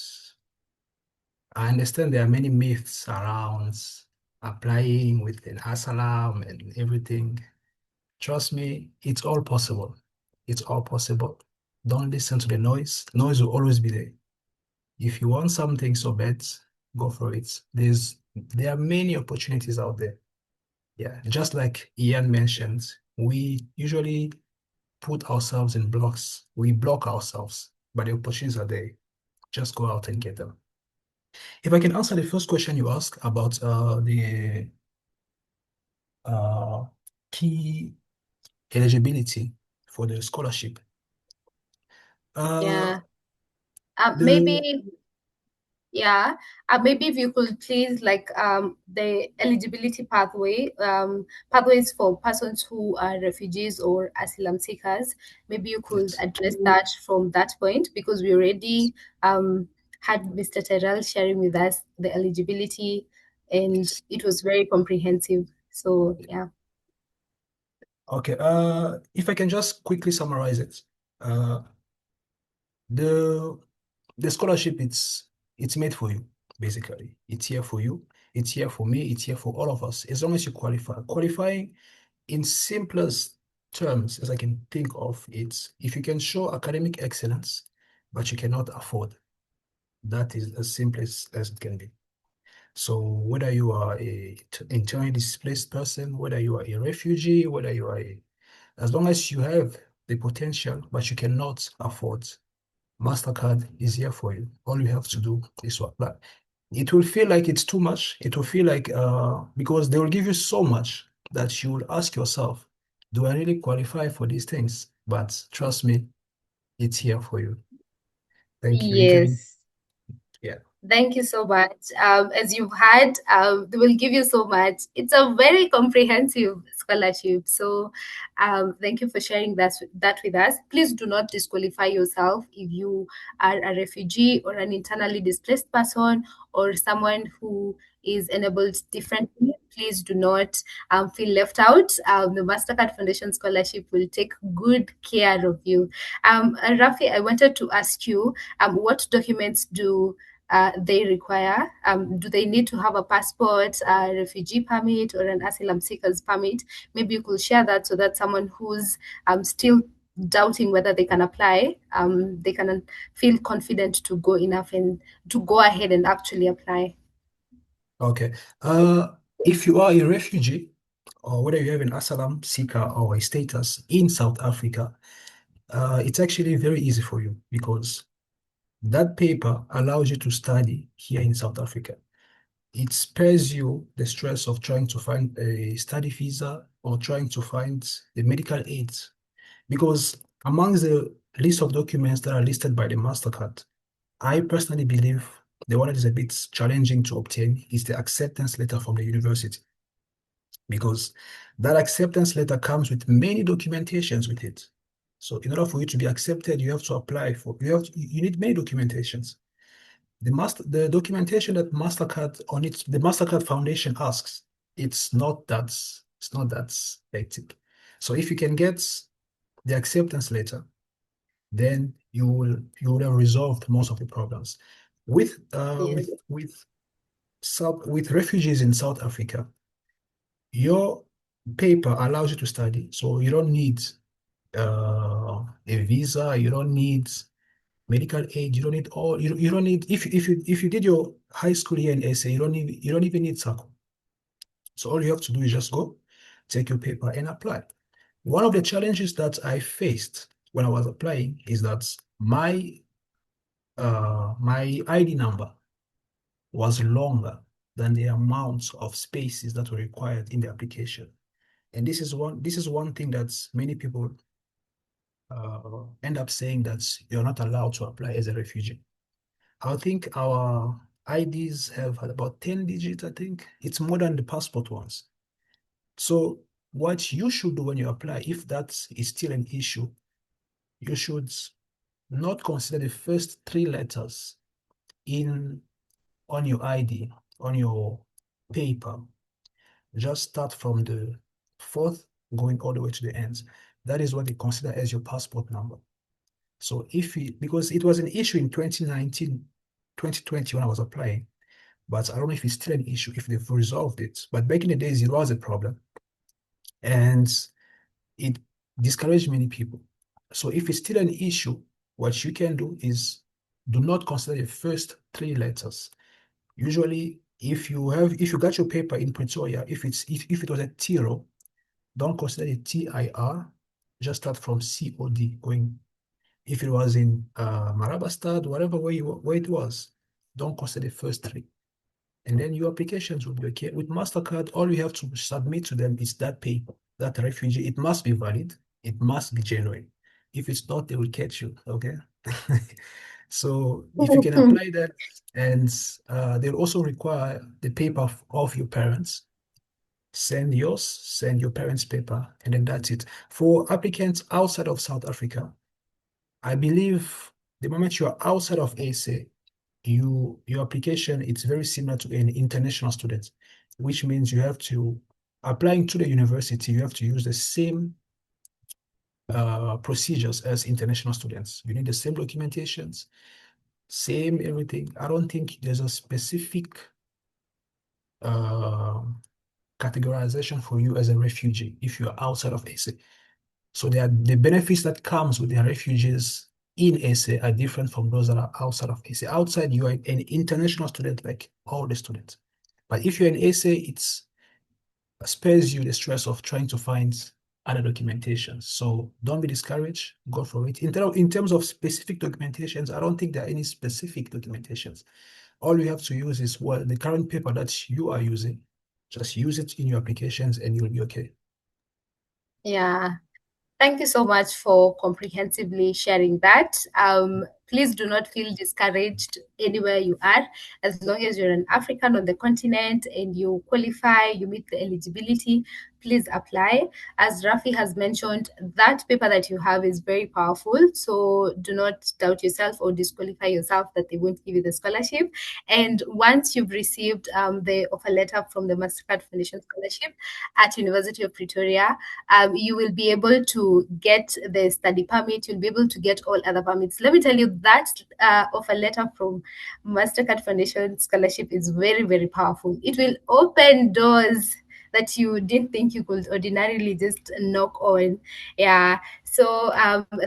I understand there are many myths around applying with an asylum and everything. Trust me, it's all possible. It's all possible. Don't listen to the noise. Noise will always be there. If you want something so bad, go for it. There are many opportunities out there. Yeah, just like Ian mentioned, we usually put ourselves in blocks. We block ourselves, but the opportunities are there. Just go out and get them. If I can answer the first question you asked about the uh, key eligibility for the scholarship. Uh, Yeah. the Maybe, yeah. Maybe if you could please the eligibility pathways for persons who are refugees or asylum seekers. Maybe you could yes. address that from that point, because we already had Mr. Terrell sharing with us the eligibility, and it was very comprehensive. So yeah. Okay. If I can just quickly summarize it, uh, the the scholarship it's made for you. Basically, it's here for you. It's here for me. It's here for all of us. As long as you qualify. Qualifying in simplest terms as I can think of, it's if you can show academic excellence, but you cannot afford. That is as simple as it can be. So whether you are a internally displaced person, whether you are a refugee, whether you are as long as you have the potential, but you cannot afford, Mastercard is here for you. All you have to do is to apply. It will feel like it's too much. It will feel like because they will give you so much that you will ask yourself, do I really qualify for these things? But trust me, it's here for you. Thank you. Including, Yes. yeah. Thank you so much. As you've had, they will give you so much. It's a very comprehensive scholarship. So, thank you for sharing that with us. Please do not disqualify yourself if you are a refugee or an internally displaced person or someone who is enabled differently. Please do not feel left out. The Mastercard Foundation Scholarship will take good care of you. Rafi, I wanted to ask you, what documents do they require? Do they need to have a passport, a refugee permit, or an asylum seekers permit? Maybe you could share that so that someone who's still doubting whether they can apply, they can feel confident to go enough and to go ahead and actually apply. Okay. If you are a refugee, or whether you have an asylum seeker or a status in South Africa, it's actually very easy for you because that paper allows you to study here in South Africa. It spares you the stress of trying to find a study visa or trying to find the medical aids. Because amongst the list of documents that are listed by the Mastercard, I personally believe the one that is a bit challenging to obtain is the acceptance letter from the university. Because that acceptance letter comes with many documentations with it. So in order for you to be accepted, you have to apply for, you need many documentations. The documentation that Mastercard on its the Mastercard Foundation asks, it's not that hectic. So if you can get the acceptance letter, then you will have resolved most of the problems. With Yes. with refugees in South Africa, your paper allows you to study, so you don't need a visa, you don't need medical aid, you don't need all you don't need if you did your high school here in SA, you don't even need SACCO. So all you have to do is just go, take your paper and apply. One of the challenges that I faced when I was applying is that my ID number was longer than the amount of spaces that were required in the application. And this is one thing that many people end up saying that you're not allowed to apply as a refugee. I think our IDs have about 10 digits, I think. It's more than the passport ones. So what you should do when you apply, if that is still an issue, you should not consider the first three letters in on your ID, on your paper. Just start from the fourth going all the way to the ends. That is what they consider as your passport number. So because it was an issue in 2019, 2020 when I was applying, but I don't know if it's still an issue, if they've resolved it. But back in the days, it was a problem. And it discouraged many people. So if it's still an issue, what you can do is do not consider the first three letters. Usually, if you got your paper in Pretoria, if it was a TIRO, don't consider the TIR, just start from COD going. If it was in Marabastad, whatever way it was, don't consider the first three. And then your applications will be okay. With Mastercard, all you have to submit to them is that paper, that refugee. It must be valid. It must be genuine. If it's not, they will catch you. Okay. So if you can apply that, and they'll also require the paper of your parents. Send yours, send your parents' paper, and then that's it. For applicants outside of South Africa, I believe the moment you are outside of SA, your application, it's very similar to an international student, which means you have to, applying to the university, you have to use the same procedures as international students. You need the same documentations, same everything. I don't think there's a specific categorization for you as a refugee if you are outside of SA. So the benefits that comes with the refugees in SA are different from those that are outside of SA. Outside, you are an international student like all the students. But if you're in SA, it spares you the stress of trying to find other documentation. So don't be discouraged, go for it. In terms of specific documentations, I don't think there are any specific documentations. All you have to use is the current paper that you are using. Just use it in your applications and you'll be okay. Yeah. Thank you so much for comprehensively sharing that. Please do not feel discouraged anywhere you are. As long as you're an African on the continent and you qualify, you meet the eligibility, please apply. As Rafi has mentioned, that paper that you have is very powerful. So do not doubt yourself or disqualify yourself that they won't give you the scholarship. And once you've received the offer letter from the Mastercard Foundation Scholarship at University of Pretoria, you will be able to get the study permit. You'll be able to get all other permits. Let me tell you that offer letter from Mastercard Foundation Scholarship is very, very powerful. It will open doors that you didn't think you could ordinarily just knock on. Yeah. So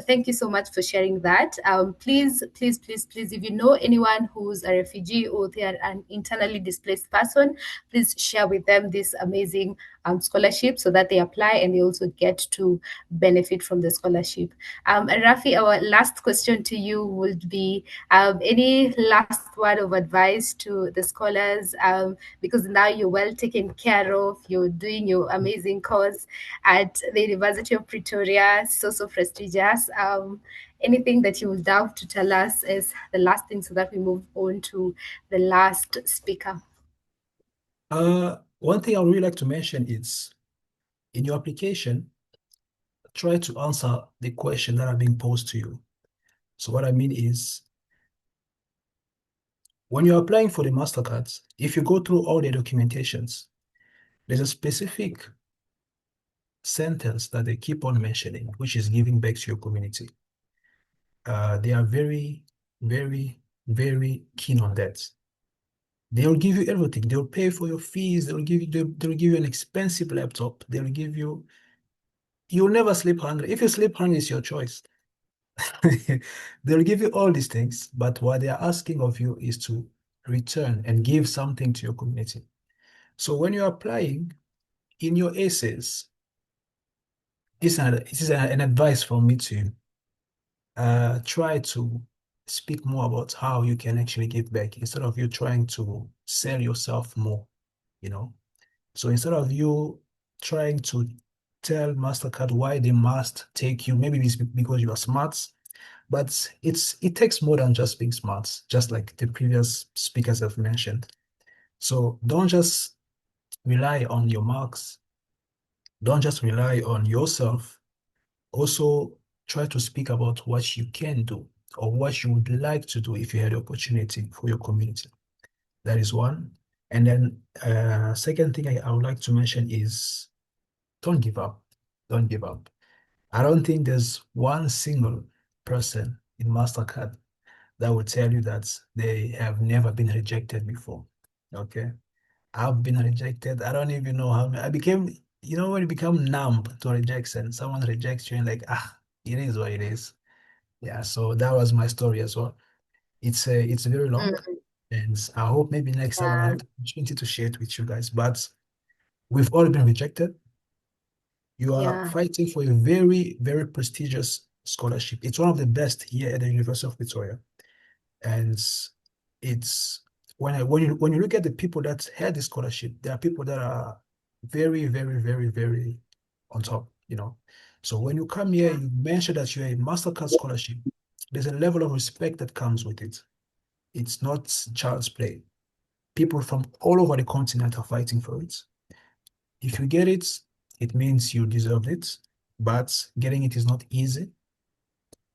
thank you so much for sharing that. Please, if you know anyone who's a refugee or they are an internally displaced person, please share with them this amazing scholarship so that they apply and they also get to benefit from the scholarship. Rafi, our last question to you would be any last word of advice to the scholars, because now you're well taken care of, you're doing your amazing course at the University of Pretoria, so prestigious. Anything that you would love to tell us as the last thing so that we move on to the last speaker? One thing I would really like to mention is in your application, try to answer the question that are being posed to you. So what I mean is, when you're applying for the Mastercards, if you go through all the documentations, there's a specific sentence that they keep on mentioning, which is giving back to your community. They are very, very, very keen on that. They'll give you everything. They'll pay for your fees. They'll give you an expensive laptop. You'll never sleep hungry. If you sleep hungry, it's your choice. They'll give you all these things, but what they are asking of you is to return and give something to your community. So when you're applying in your essays, this is an advice from me to you. Try to speak more about how you can actually give back instead of you trying to sell yourself more, you know. So instead of you trying to tell Mastercard why they must take you, maybe it's because you are smart, but it takes more than just being smart, just like the previous speakers have mentioned. So don't just rely on your marks. Don't just rely on yourself. Also try to speak about what you can do or what you would like to do if you had the opportunity for your community. That is one. And then second thing I would like to mention is don't give up. Don't give up. I don't think there's one single person in Mastercard that would tell you that they have never been rejected before. Okay. I've been rejected. I don't even know how I became, when you become numb to rejection, someone rejects you and like, it is what it is. Yeah, so that was my story as well. It's very long, Mm, and I hope maybe next time I'll yeah, have the opportunity to share it with you guys. But we've all been rejected. You are yeah, fighting for a very, very prestigious scholarship. It's one of the best here at the University of Pretoria. And it's when you look at the people that had the scholarship, there are people that are very, very, very, very on top. So when you come here, yeah. you mention that you're a Mastercard scholarship, there's a level of respect that comes with it. It's not child's play. People from all over the continent are fighting for it. If you get it, it means you deserved it, but getting it is not easy.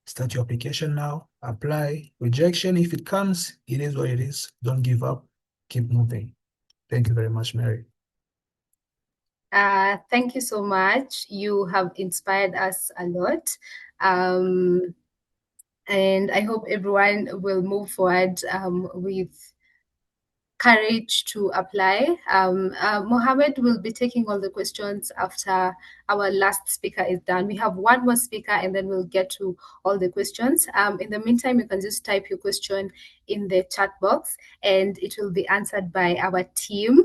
Start your application now, apply. Rejection, if it comes, it is what it is. Don't give up, keep moving. Thank you very much, Mary. Thank you so much. You have inspired us a lot. Um, and I hope everyone will move forward with courage to apply. Mohammed will be taking all the questions after our last speaker is done. We have one more speaker and then we'll get to all the questions. In the meantime, you can just type your question in the chat box and it will be answered by our team.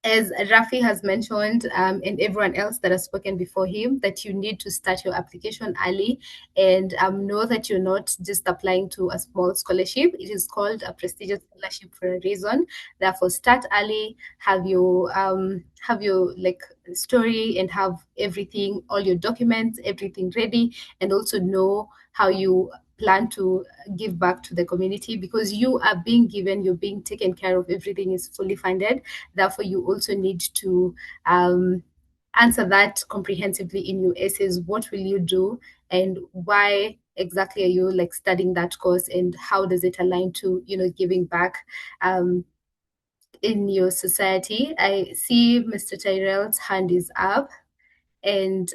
As Rafi has mentioned, and everyone else that has spoken before him, that you need to start your application early and know that you're not just applying to a small scholarship. It is called a prestigious scholarship for a reason. Therefore, start early, have your like story and have everything, all your documents, everything ready, and also know how you plan to give back to the community because you are being given, you're being taken care of, everything is fully funded. Therefore, you also need to answer that comprehensively in your essays. What will you do and why exactly are you like studying that course and how does it align to, giving back in your society? I see Mr. Tyrell's hand is up. And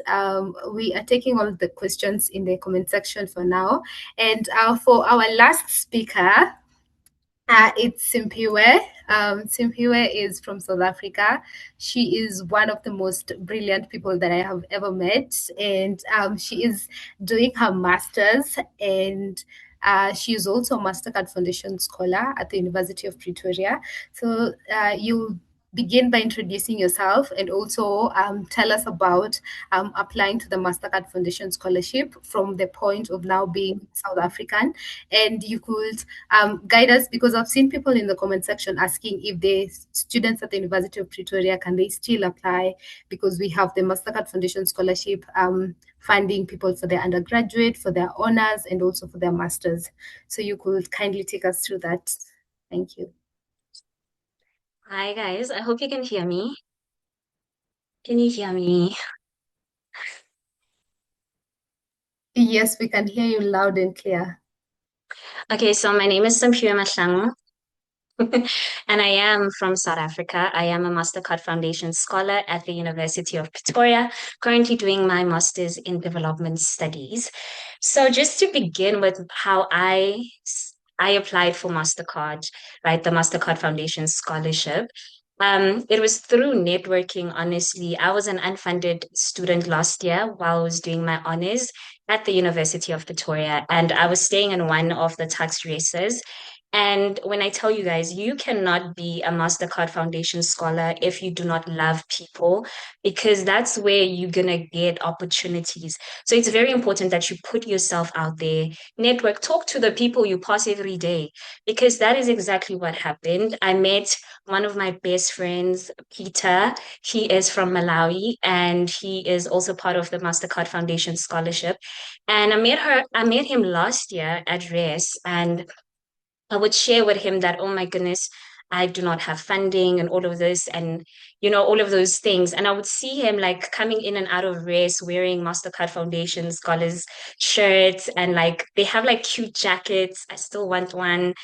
we are taking all the questions in the comment section for now. And for our last speaker, it's Simpiwe. Simpiwe is from South Africa. She is one of the most brilliant people that I have ever met. And she is doing her master's and she is also a Mastercard Foundation scholar at the University of Pretoria. So you begin by introducing yourself and also tell us about applying to the Mastercard Foundation scholarship from the point of now being South African. And you could guide us because I've seen people in the comment section asking if the students at the University of Pretoria can they still apply because we have the Mastercard Foundation scholarship funding people for their undergraduate, for their honors, and also for their masters. So you could kindly take us through that. Thank you. Hi guys, I hope you can hear me. Can you hear me? Yes, we can hear you loud and clear. Okay, so my name is Sampiwe Mahlangu, and I am from South Africa. I am a Mastercard Foundation scholar at the University of Pretoria, currently doing my master's in development studies. So just to begin with how I applied for Mastercard, right? The Mastercard Foundation scholarship. It was through networking, honestly. I was an unfunded student last year while I was doing my honors at the University of Pretoria, and I was staying in one of the tax races. And when I tell you guys, you cannot be a Mastercard Foundation scholar if you do not love people, because that's where you're going to get opportunities. So it's very important that you put yourself out there, network, talk to the people you pass every day, because that is exactly what happened. I met one of my best friends, Peter. He is from Malawi and he is also part of the Mastercard Foundation scholarship. And I met him last year at RES, and I would share with him that, oh my goodness, I do not have funding and all of this and all of those things. And I would see him like coming in and out of race wearing Mastercard Foundation scholars shirts, and like they have like cute jackets. I still want one.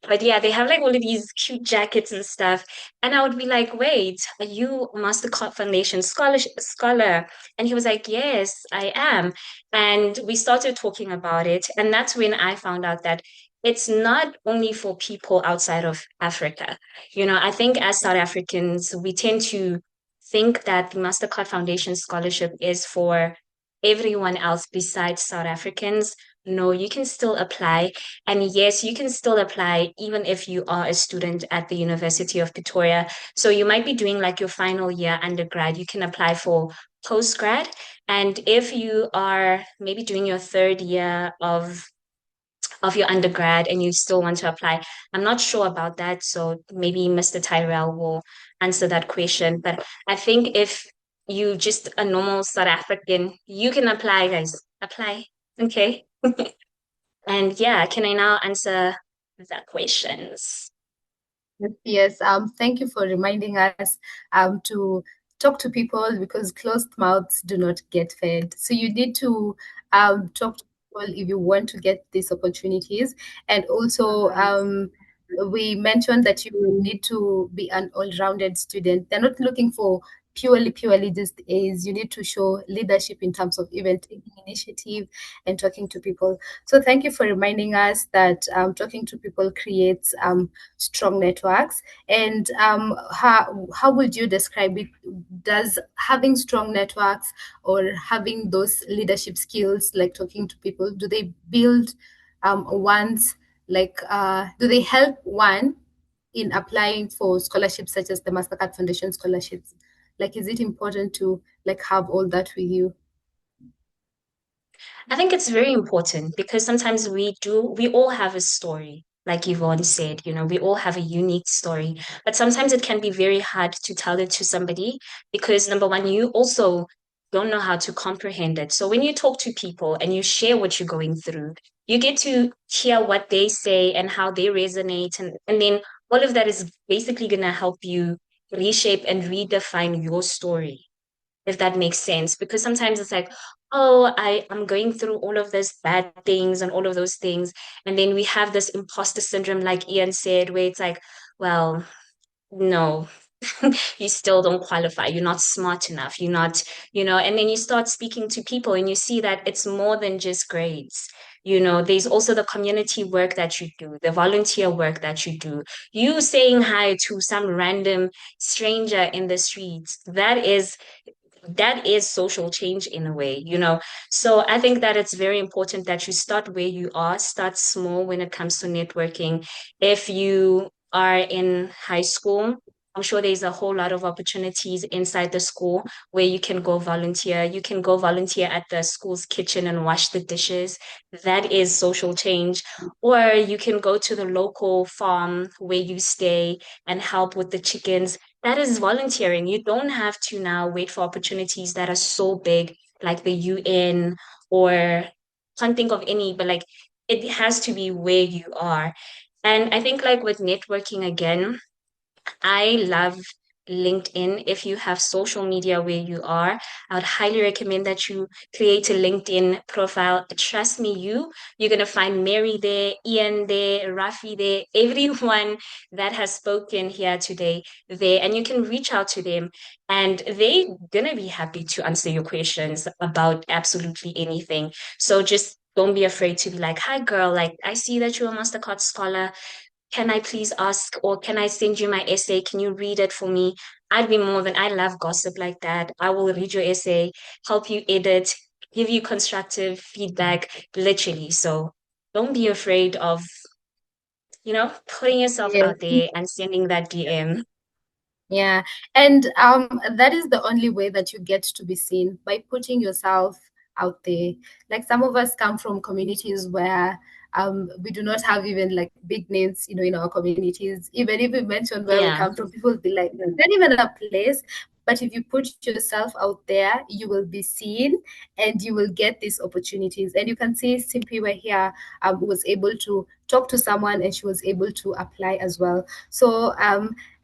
But yeah, they have like all of these cute jackets and stuff. And I would be like, wait, are you a Mastercard Foundation scholar? And he was like, yes, I am. And we started talking about it. And that's when I found out that it's not only for people outside of Africa. I think as South Africans, we tend to think that the Mastercard Foundation scholarship is for everyone else besides South Africans. No, you can still apply. And yes, you can still apply even if you are a student at the University of Pretoria. So you might be doing like your final year undergrad. You can apply for postgrad. And if you are maybe doing your third year of your undergrad and you still want to apply, I'm not sure about that. So maybe Mr. Tyrell will answer that question. But I think if you just a normal South African, you can apply, guys. Apply. Okay. And yeah, can I now answer the questions? Yes, thank you for reminding us to talk to people, because closed mouths do not get fed. So you need to talk to people if you want to get these opportunities. And also, we mentioned that you need to be an all-rounded student. They're not looking for purely just A's. You need to show leadership in terms of even taking initiative and talking to people. So thank you for reminding us that talking to people creates strong networks. And how would you describe it? Does having strong networks or having those leadership skills, like talking to people, do they build one's do they help one in applying for scholarships such as the Mastercard Foundation scholarships? Like, is it important to have all that with you? I think it's very important because sometimes we all have a story. Like Yvonne said, we all have a unique story, but sometimes it can be very hard to tell it to somebody because number one, you also don't know how to comprehend it. So when you talk to people and you share what you're going through, you get to hear what they say and how they resonate. And then all of that is basically going to help you reshape and redefine your story, if that makes sense. Because sometimes it's like, oh, I'm going through all of those bad things and all of those things. And then we have this imposter syndrome, like Ian said, where it's like, well, no, you still don't qualify. You're not smart enough. You're not, and then you start speaking to people and you see that it's more than just grades. There's also the community work that you do, the volunteer work that you do. You saying hi to some random stranger in the streets, that is social change in a way. So I think that it's very important that you start where you are, start small when it comes to networking. If you are in high school, I'm sure there's a whole lot of opportunities inside the school where you can go volunteer. You can go volunteer at the school's kitchen and wash the dishes. That is social change. Or you can go to the local farm where you stay and help with the chickens. That is volunteering. You don't have to now wait for opportunities that are so big, like the UN, or can't think of any, but like it has to be where you are. And I think like with networking again, I love LinkedIn. If you have social media where you are, I would highly recommend that you create a LinkedIn profile. Trust me, you're gonna find Mary there, Ian there, Rafi there, everyone that has spoken here today there, and you can reach out to them and they're gonna be happy to answer your questions about absolutely anything. So just don't be afraid to be like, hi girl, like I see that you're a Mastercard scholar. Can I please ask, or can I send you my essay? Can you read it for me? I love gossip like that. I will read your essay, help you edit, give you constructive feedback, literally. So don't be afraid of, putting yourself Yes. out there and sending that DM. Yeah, and that is the only way that you get to be seen, by putting yourself out there. Like, some of us come from communities where we do not have even like big names, in our communities. Even if we mention where we Yeah. come from, people will be like, "There's not even a place." But if you put yourself out there, you will be seen and you will get these opportunities. And you can see Simpiwe here was able to talk to someone and she was able to apply as well. So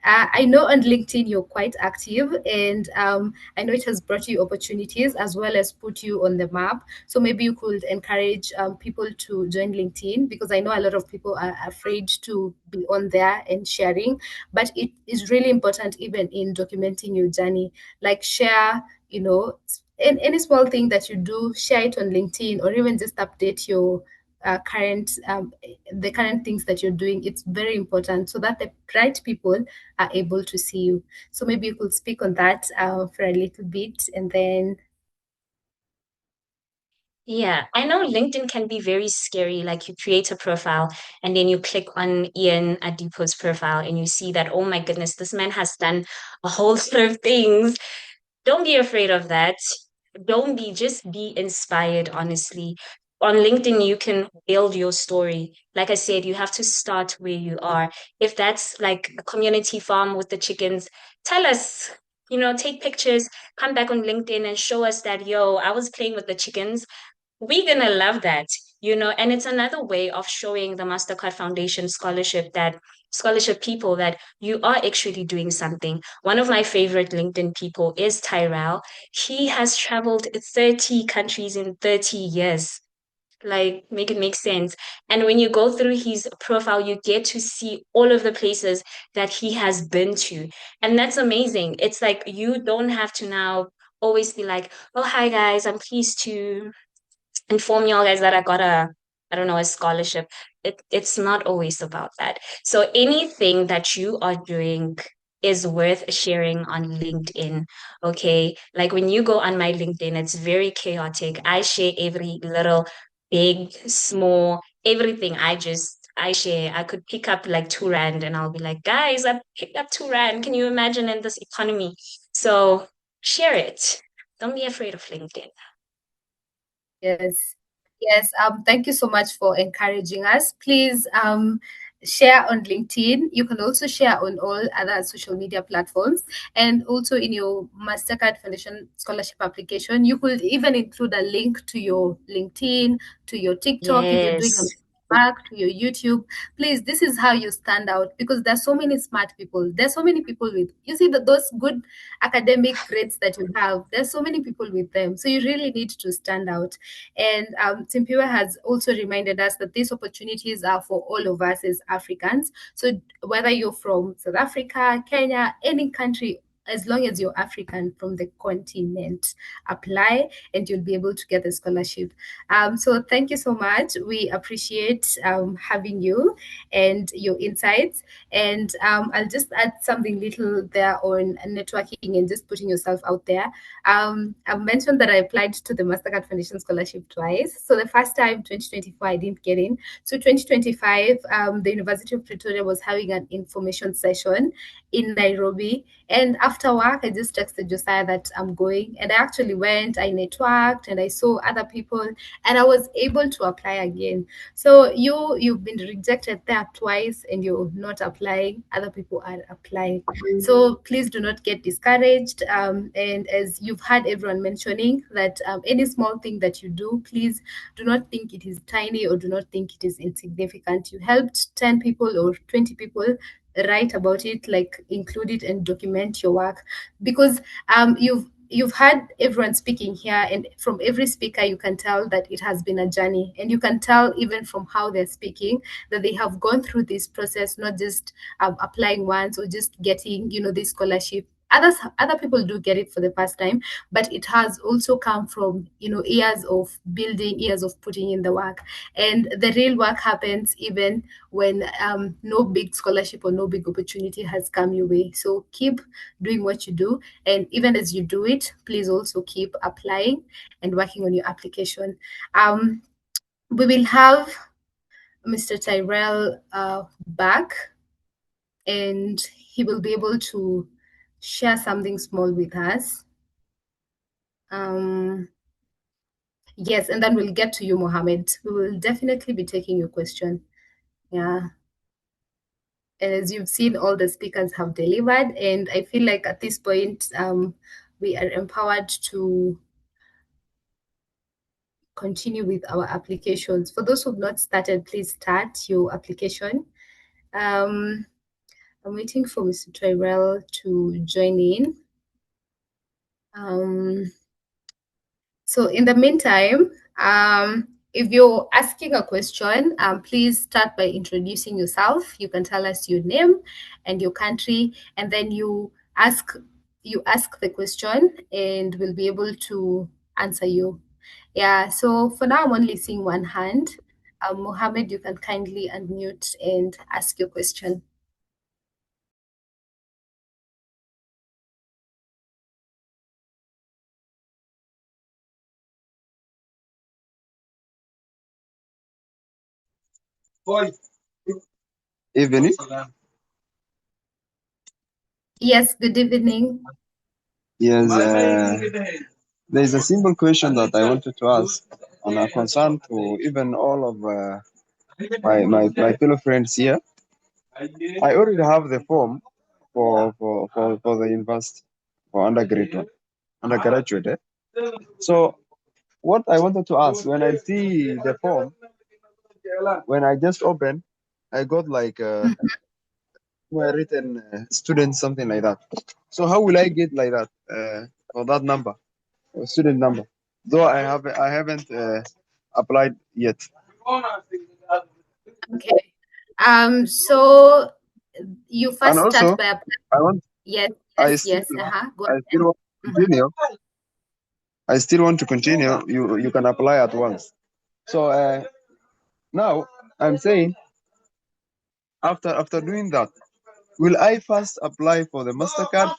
I know on LinkedIn you're quite active, and I know it has brought you opportunities as well as put you on the map. So maybe you could encourage people to join LinkedIn, because I know a lot of people are afraid to be on there and sharing, but it is really important even in documenting your journey. Like share, any small thing that you do, share it on LinkedIn, or even just update your the current things that you're doing. It's very important so that the right people are able to see you. So maybe you could speak on that for a little bit, and then Yeah, I know LinkedIn can be very scary. Like you create a profile and then you click on Ian Adipo's profile and you see that, oh my goodness, this man has done a whole lot of things. Don't be afraid of that. Just be inspired, honestly. On LinkedIn, you can build your story. Like I said, you have to start where you are. If that's like a community farm with the chickens, tell us, take pictures, come back on LinkedIn and show us that, yo, I was playing with the chickens. We're gonna love that. And it's another way of showing the Mastercard Foundation scholarship people that you are actually doing something. One of my favorite LinkedIn people is Tyrell. He has traveled 30 countries in 30 years. Like, make it make sense. And when you go through his profile, you get to see all of the places that he has been to. And that's amazing. It's like you don't have to now always be like, oh, hi guys, I'm pleased to inform y'all guys that I got I don't know, a scholarship. It's not always about that. So anything that you are doing is worth sharing on LinkedIn. Okay. Like when you go on my LinkedIn, it's very chaotic. I share every little big, small, everything. I share. I could pick up like 2 rand and I'll be like, guys, I picked up 2 rand. Can you imagine in this economy? So share it. Don't be afraid of LinkedIn. yes. Yes, thank you so much for encouraging us. Please share on LinkedIn. You can also share on all other social media platforms, and also in your Mastercard Foundation scholarship application. You could even include a link to your LinkedIn, to your TikTok if you're doing a Yes. back to your YouTube. Please, this is how you stand out, because there's so many smart people. There's so many people with, you see, that those good academic grades that you have, there's so many people with them. So you really need to stand out. And Simpiwe has also reminded us that these opportunities are for all of us as Africans. So whether you're from South Africa, Kenya, any country, as long as you're African from the continent, apply and you'll be able to get a scholarship. So thank you so much. We appreciate having you and your insights. And I'll just add something little there on networking and just putting yourself out there. I've mentioned that I applied to the Mastercard Foundation Scholarship twice. So the first time, 2024, I didn't get in. So 2025, the University of Pretoria was having an information session in Nairobi. And after work, I just texted Josiah that I'm going. And I actually went, I networked, and I saw other people, and I was able to apply again. So you've been rejected there twice and you're not applying, other people are applying. So please do not get discouraged. And as you've heard everyone mentioning that any small thing that you do, please do not think it is tiny or do not think it is insignificant. You helped 10 people or 20 people, write about it, like include it and document your work, because you've had everyone speaking here, and from every speaker you can tell that it has been a journey, and you can tell even from how they're speaking that they have gone through this process, not just applying once or just getting this scholarship. Other people do get it for the first time, but it has also come from years of building, years of putting in the work. And the real work happens even when no big scholarship or no big opportunity has come your way. So keep doing what you do, and even as you do it, please also keep applying and working on your application. We will have Mr. Tyrell back, and he will be able to share something small with us. Yes, and then we'll get to you, Mohammed. We will definitely be taking your question. Yeah. As you've seen, all the speakers have delivered, and I feel like at this point, we are empowered to continue with our applications. For those who've not started, please start your application. I'm waiting for Mr. Tyrell to join in. So in the meantime, if you're asking a question, please start by introducing yourself. You can tell us your name and your country, and then you ask the question, and we'll be able to answer you. Yeah. So for now, I'm only seeing one hand. Mohammed, you can kindly unmute and ask your question. Evening. Yes. Good evening. Yes, there's a simple question that I wanted to ask, and a concern to even all of my fellow friends here. I already have the form for the university for undergraduate. So what I wanted to ask, when I see the form, when I just open, I got like written student, something like that. So how will I get like that for that number, student number? Though I haven't applied yet. Okay. So you And first also, start by I want yes, I yes, still yes. Go I ahead. still want to continue. I still want to continue. You can apply at once. So now I'm saying, after doing that, will I first apply for the Mastercard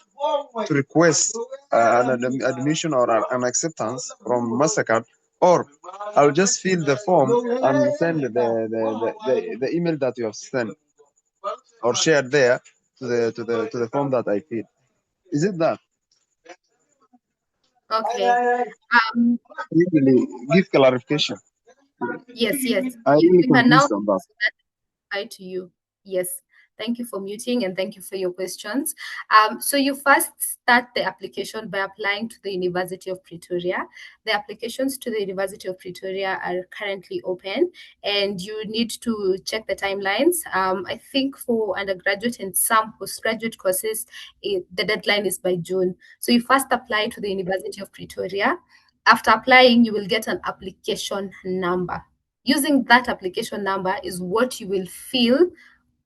to request admission or an acceptance from Mastercard, or I'll just fill the form and send the email that you have sent or shared there to the form that I fill? Is it that? Okay. Really give clarification. Yes, yes. I'm You, really you can now confused on that. reply to you. Yes. Thank you for muting and thank you for your questions. So you first start the application by applying to the University of Pretoria. The applications to the University of Pretoria are currently open, and you need to check the timelines. I think for undergraduate and some postgraduate courses, the deadline is by June. So you first apply to the University of Pretoria. After applying, you will get an application number. Using that application number is what you will fill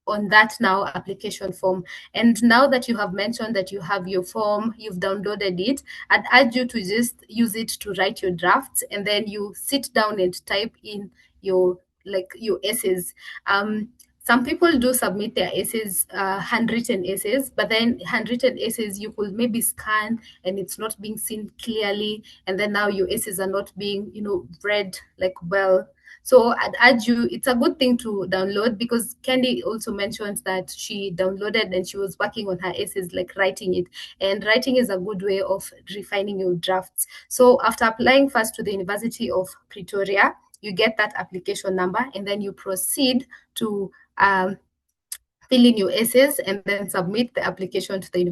on that now application form. And now that you have mentioned that you have your form, you've downloaded it, I'd urge you to just use it to write your drafts, and then you sit down and type in your essays. Some people do submit their essays, handwritten essays, but then handwritten essays you could maybe scan and it's not being seen clearly, and then now your essays are not being, read like well. So I'd urge you, it's a good thing to download, because Candy also mentioned that she downloaded and she was working on her essays, like writing it. And writing is a good way of refining your drafts. So after applying first to the University of Pretoria, you get that application number, and then you proceed to fill in your essays and then submit the application to the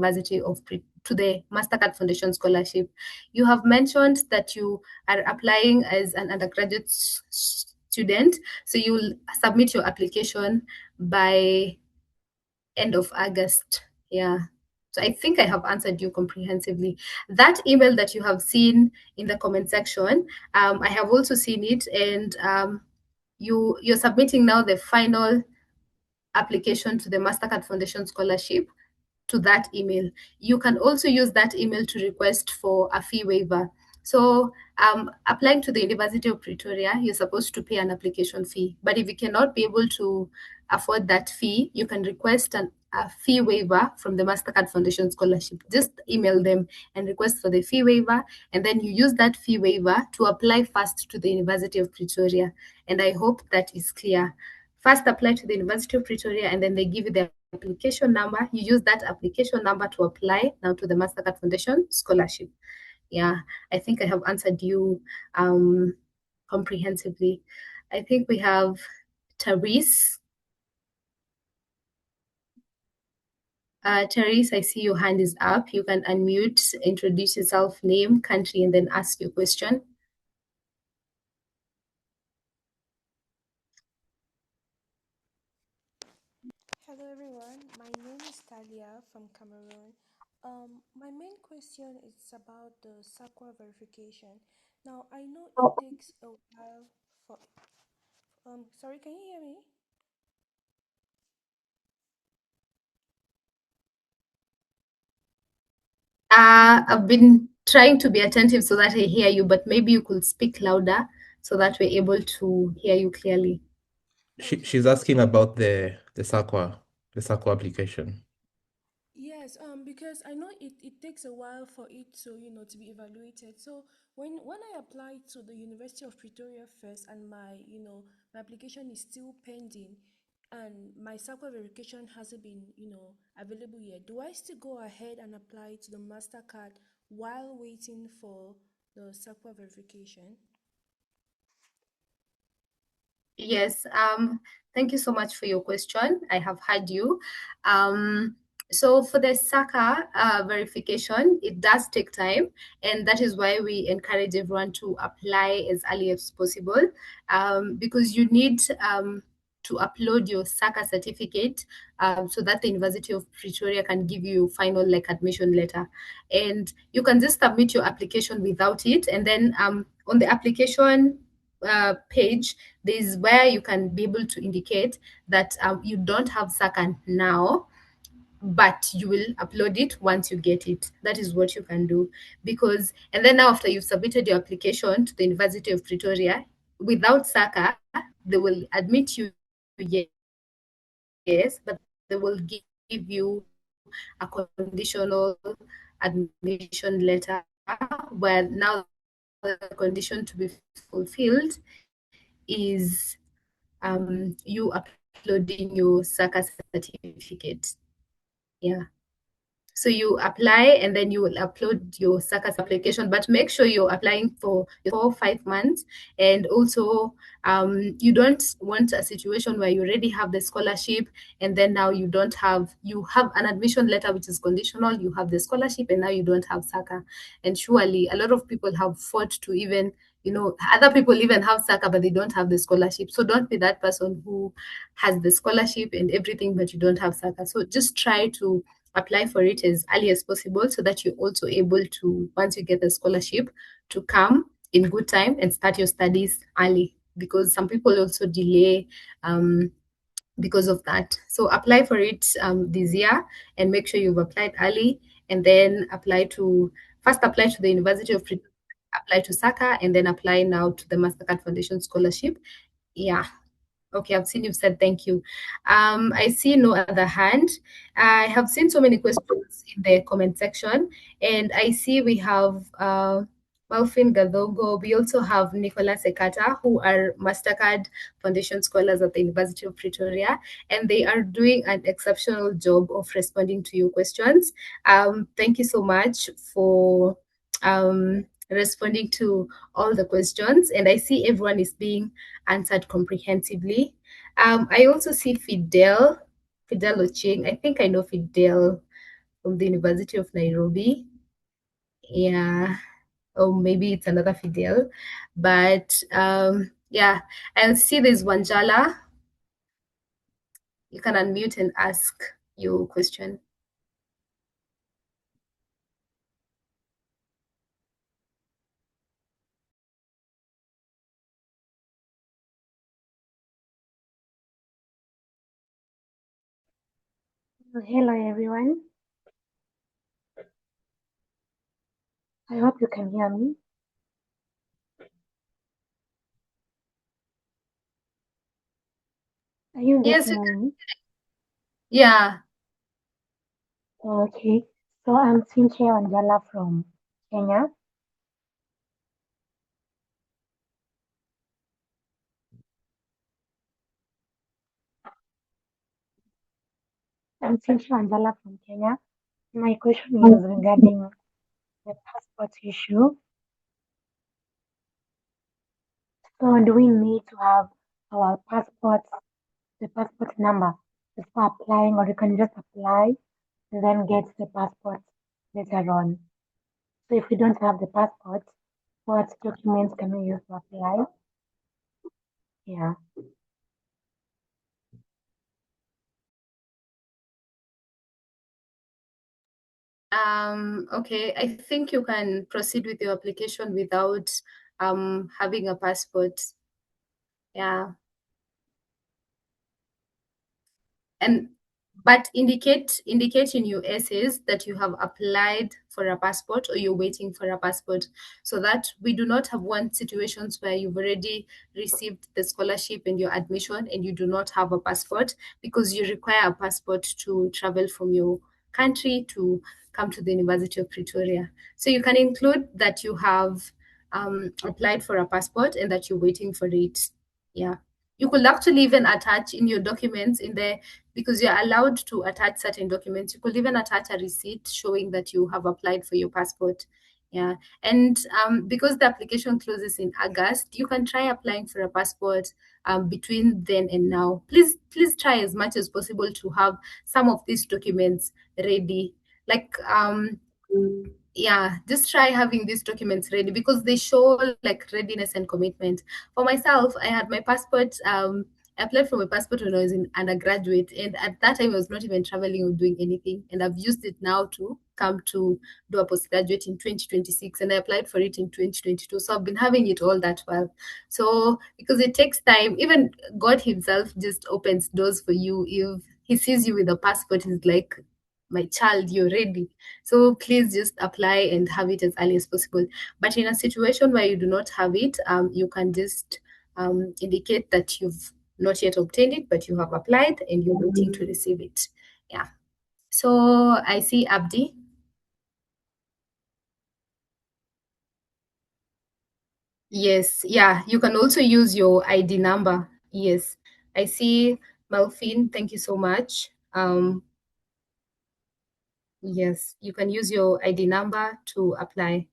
to the Mastercard Foundation Scholarship. You have mentioned that you are applying as an undergraduate student, so you'll submit your application by end of August. Yeah. So I think I have answered you comprehensively. That email that you have seen in the comment section, I have also seen it, and you're submitting now the final application to the Mastercard Foundation Scholarship to that email. You can also use that email to request for a fee waiver. So applying to the University of Pretoria, you're supposed to pay an application fee. But if you cannot be able to afford that fee, you can request a fee waiver from the Mastercard Foundation Scholarship. Just email them and request for the fee waiver, and then you use that fee waiver to apply first to the University of Pretoria. And I hope that is clear. First apply to the University of Pretoria, and then they give you the application number. You use that application number to apply now to the Mastercard Foundation Scholarship. Yeah, I think I have answered you comprehensively. I think we have Therese. Therese, I see your hand is up. You can unmute, introduce yourself, name, country, and then ask your question. Hello everyone, my name is Talia from Cameroon. My main question is about the SAQA verification. Now I know it takes a while for sorry, can you hear me? I've been trying to be attentive so that I hear you, but maybe you could speak louder so that we're able to hear you clearly. She's asking about the SAQA application. Yes, because I know it takes a while for it to, to be evaluated. So when I applied to the University of Pretoria first and my application is still pending and my SAQA verification hasn't been, available yet, do I still go ahead and apply to the Mastercard while waiting for the SAQA verification? Yes, thank you so much for your question. I have heard you. So for the SACA verification, it does take time, and that is why we encourage everyone to apply as early as possible, because you need to upload your SACA certificate so that the University of Pretoria can give you final admission letter. And you can just submit your application without it, and then on the application page, there's where you can be able to indicate that you don't have SACA now, but you will upload it once you get it. That is what you can do. Because, and then now after you've submitted your application to the University of Pretoria, without SACA, they will admit you, yes, but they will give you a conditional admission letter where now the condition to be fulfilled is you uploading your SACA certificate. Yeah. So you apply and then you will upload your SACA application, but make sure you're applying for 4 or 5 months. And also, you don't want a situation where you already have the scholarship and then now you have an admission letter which is conditional, you have the scholarship and now you don't have SACA. And surely a lot of people have fought to even, other people even have SACA, but they don't have the scholarship. So don't be that person who has the scholarship and everything, but you don't have SACA. So just try to apply for it as early as possible so that you're also able to, once you get the scholarship, to come in good time and start your studies early, because some people also delay because of that. So apply for it this year and make sure you've applied early, and then first apply to the University of Pretoria, apply to SACA, and then apply now to the Mastercard Foundation Scholarship. Yeah. Okay, I've seen you've said thank you. I see no other hand. I have seen so many questions in the comment section, and I see we have Malfin Gadhogo. We also have Nicolas Ekata, who are Mastercard Foundation scholars at the University of Pretoria, and they are doing an exceptional job of responding to your questions. Thank you so much for responding to all the questions, and I see everyone is being answered comprehensively. I also see Fidel Oching. I think I know Fidel from the University of Nairobi. Yeah, or maybe it's another Fidel. But yeah, I see there's Wanjala. You can unmute and ask your question. Hello everyone. I hope you can hear me. Are you Yes, getting me? yeah. Okay. So I'm Cynthia Wanjala from Kenya. I'm Cynthia Wanjala from Kenya. My question is regarding the passport issue. So do we need to have our passports, the passport number before applying, or you can just apply and then get the passport later on. So if we don't have the passport, what documents can we use to apply? Yeah. Okay, I think you can proceed with your application without having a passport. Yeah. But indicate in your essays that you have applied for a passport or you're waiting for a passport, so that we do not have one situations where you've already received the scholarship and your admission and you do not have a passport, because you require a passport to travel from your country to come to the University of Pretoria. So you can include that you have applied for a passport and that you're waiting for it. Yeah. You could actually even attach in your documents in the, because you're allowed to attach certain documents. You could even attach a receipt showing that you have applied for your passport. Yeah. And because the application closes in August, you can try applying for a passport between then and now. Please try as much as possible to have some of these documents ready. Like yeah, just try having these documents ready because they show like readiness and commitment. For myself, I had my passport. I applied for my passport when I was in undergraduate, and at that time I was not even traveling or doing anything. And I've used it now to come to do a postgraduate in 2026, and I applied for it in 2022. So I've been having it all that while. So because it takes time, even God Himself just opens doors for you. If He sees you with a passport, He's like, my child, you're ready. So please just apply and have it as early as possible. But in a situation where you do not have it, you can just indicate that you've not yet obtained it, but you have applied and you're waiting to receive it. Yeah. So I see Abdi. Yes. Yeah. You can also use your ID number. Yes. I see Melfin. Thank you so much. Yes, you can use your ID number to apply.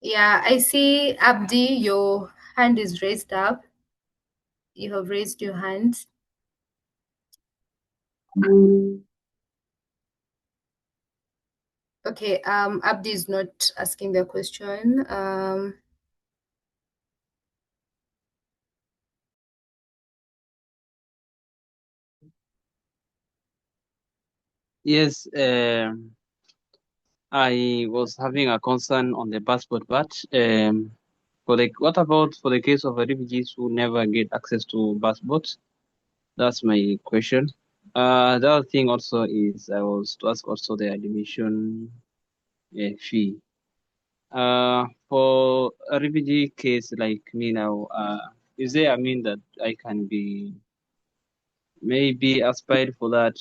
Yeah, I see Abdi, your hand is raised up. You have raised your hand. Okay, Abdi is not asking the question. Yes, I was having a concern on the passport, but what about for the case of refugees who never get access to passports? That's my question. The other thing also is I was to ask also the admission fee. For a refugee case like me now, is there I mean that I can be maybe aspired for that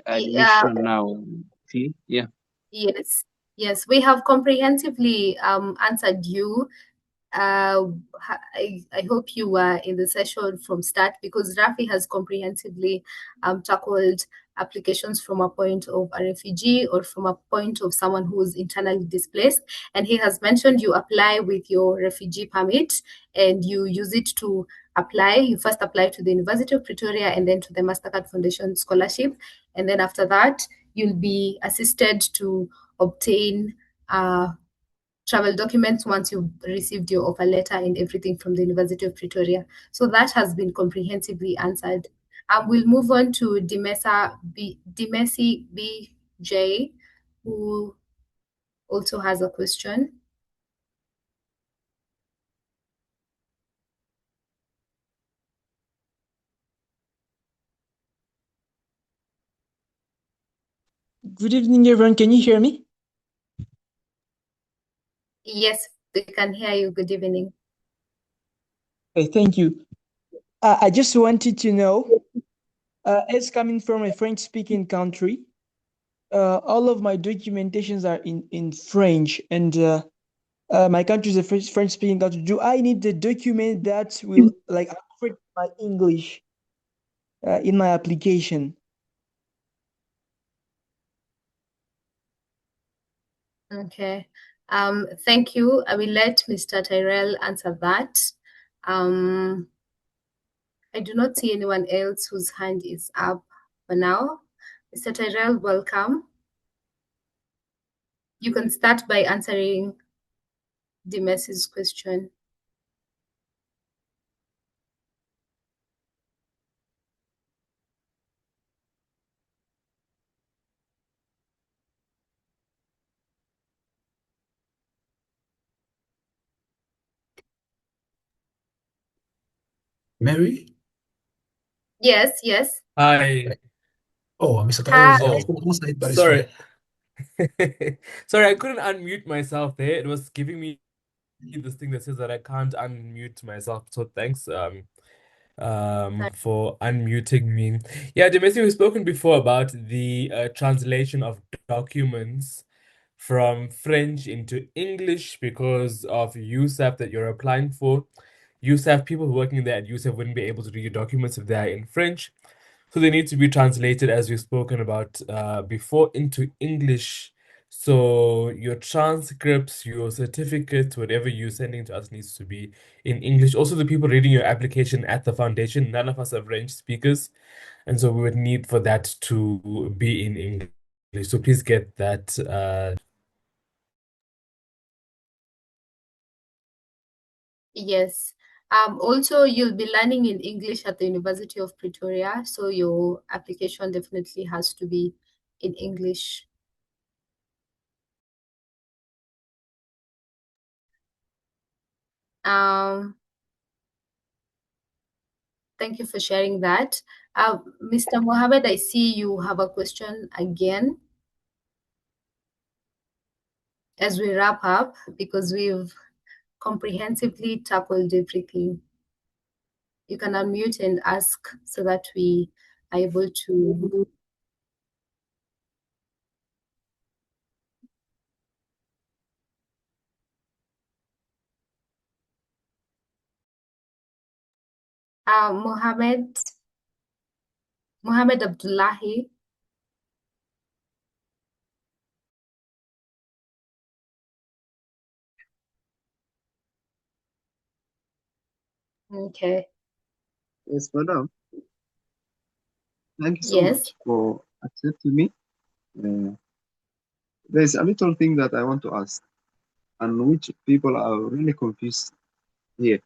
admission now fee? Yeah. Yes, we have comprehensively answered you. I hope you were in the session from start, because Rafi has comprehensively tackled applications from a point of a refugee or from a point of someone who is internally displaced. And he has mentioned you apply with your refugee permit and you use it to apply. You first apply to the University of Pretoria and then to the Mastercard Foundation scholarship. And then after that, you'll be assisted to obtain travel documents once you've received your offer letter and everything from the University of Pretoria. So that has been comprehensively answered. We'll move on to Dimesi BJ, who also has a question. Good evening, everyone. Can you hear me? Yes, we can hear you. Good evening. Okay, thank you. I just wanted to know, as coming from a French-speaking country, all of my documentations are in French, and my country is a French-speaking country. Do I need the document that will like affect my English in my application? Okay. Thank you. I will let Mr. Tyrell answer that. I do not see anyone else whose hand is up for now. Mr. Tyrell, welcome. You can start by answering the message question. Mary? Yes, yes. Hi. Oh, Mr. Tyrell is Hi. there. I was Oh, going to answer it, but it's sorry. fine. Sorry, I couldn't unmute myself there. It was giving me this thing that says that I can't unmute myself. So thanks for unmuting me. Yeah, Demesi, we've spoken before about the translation of documents from French into English because of USAF that you're applying for. USAF, people working there at USAF wouldn't be able to read your documents if they are in French. So they need to be translated, as we've spoken about before, into English. So your transcripts, your certificates, whatever you're sending to us needs to be in English. Also, the people reading your application at the foundation, none of us are French speakers, and so we would need for that to be in English. So please get that. Yes. Also, you'll be learning in English at the University of Pretoria, so your application definitely has to be in English. Thank you for sharing that. Mr. Mohammed, I see you have a question again as we wrap up because we've comprehensively tackled everything. You can unmute and ask so that we are able to. Mohammed Abdullahi. Okay. Yes, madam. Thank you so Yes. much for accepting me. There's a little thing that I want to ask, and which people are really confused here.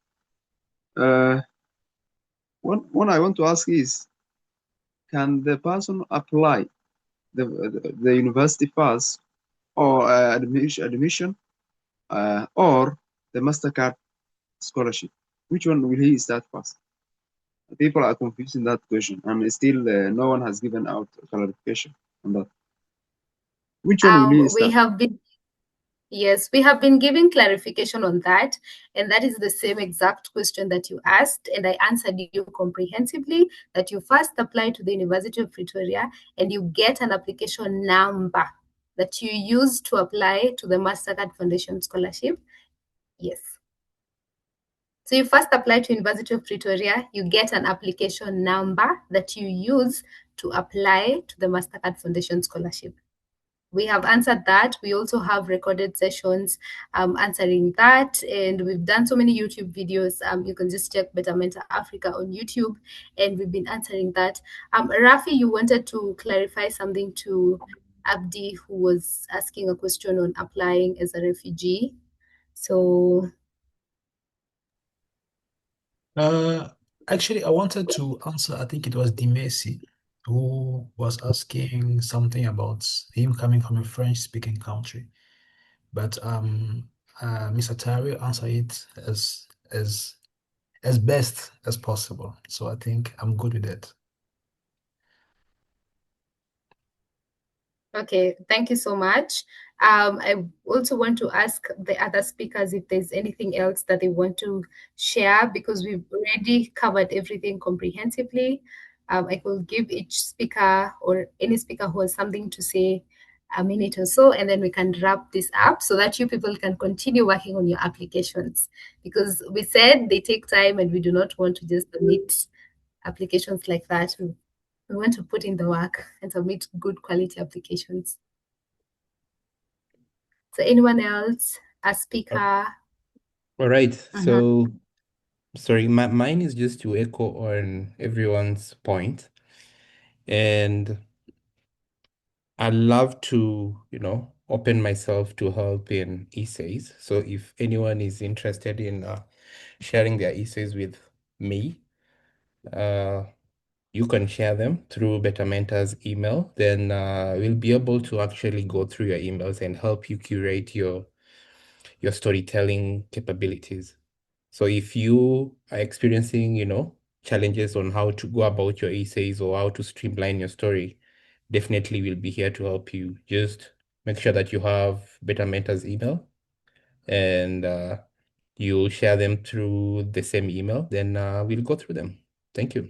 One I want to ask is, can the person apply the university pass or admission or the Mastercard scholarship? Which one will he start first? People are confused in that question, and still no one has given out clarification on that. Which one will he We start? have been Yes, we have been giving clarification on that, and that is the same exact question that you asked, and I answered you comprehensively that you first apply to the University of Pretoria and you get an application number that you use to apply to the Mastercard Foundation Scholarship. Yes. So you first apply to University of Pretoria, you get an application number that you use to apply to the Mastercard Foundation Scholarship. We have answered that. We also have recorded sessions answering that, and we've done so many YouTube videos. You can just check Better Mentor Africa on YouTube, and we've been answering that. Rafi, you wanted to clarify something to Abdi, who was asking a question on applying as a refugee. So Actually, I wanted to answer, I think it was Dimesi who was asking something about him coming from a French-speaking country. But Mr. Tari answered it as best as possible. So I think I'm good with it. okay, thank you so much. I also want to ask the other speakers if there's anything else that they want to share, because we've already covered everything comprehensively. I will give each speaker or any speaker who has something to say a minute or so, and then we can wrap this up so that you people can continue working on your applications, because we said they take time and we do not want to just submit applications like that. We want to put in the work and submit good quality applications. So anyone else, a speaker? All right. So, sorry, mine is just to echo on everyone's point. And I love to, open myself to help in essays. So if anyone is interested in sharing their essays with me, you can share them through Better Mentors email. Then we'll be able to actually go through your emails and help you curate your storytelling capabilities. So if you are experiencing, challenges on how to go about your essays or how to streamline your story, definitely we'll be here to help you. Just make sure that you have Better Mentors email and you share them through the same email. Then we'll go through them. Thank you.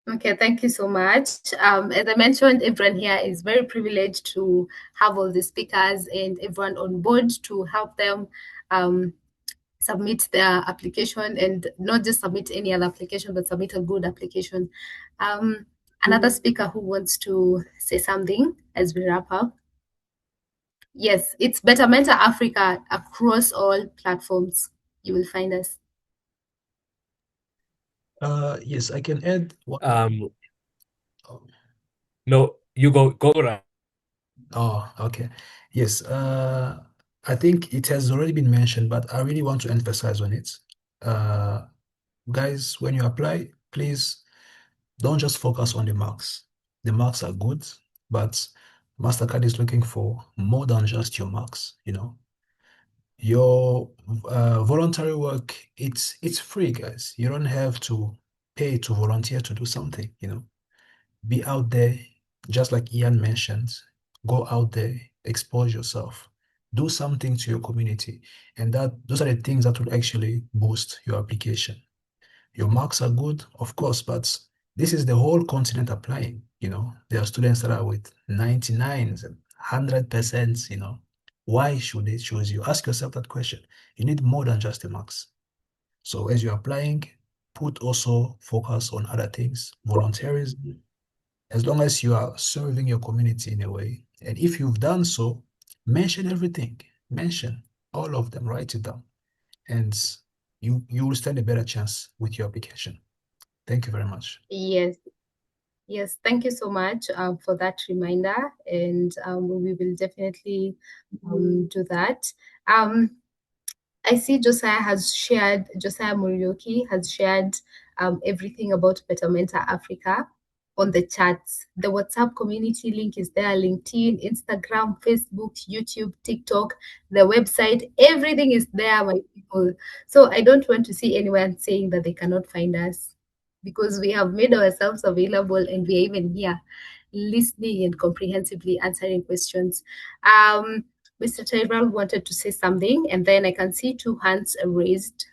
Okay, thank you so much. As I mentioned, everyone here is very privileged to have all the speakers and everyone on board to help them submit their application, and not just submit any other application, but submit a good application. Another speaker who wants to say something as we wrap up? Yes, it's Better Mentor Africa across all platforms. You will find us. Yes, I can add one. No, you go right. Oh, okay. Yes, I think it has already been mentioned, but I really want to emphasize on it. Guys, when you apply, please don't just focus on the marks. The marks are good, but Mastercard is looking for more than just your marks, Your voluntary work, it's free, guys. You don't have to pay to volunteer to do something, Be out there, just like Ian mentioned. Go out there, expose yourself, do something to your community, and those are the things that will actually boost your application. Your marks are good, of course, but this is the whole continent applying. There are students that are with 99s and 100%. Why should they choose you? Ask yourself that question. You need more than just the marks. So as you're applying, put also focus on other things, volunteerism, as long as you are serving your community in a way. And if you've done so, mention everything. Mention all of them, write it down. And you will stand a better chance with your application. Thank you very much. Yes. Yes, thank you so much for that reminder, and we will definitely do that. I see Josiah Murioki has shared everything about Better Mentor Africa on the chats. The WhatsApp community link is there, LinkedIn, Instagram, Facebook, YouTube, TikTok, the website, everything is there, my people. So I don't want to see anyone saying that they cannot find us, because we have made ourselves available and we are even here listening and comprehensively answering questions. Mr. Tyrell wanted to say something, and then I can see 2 hands raised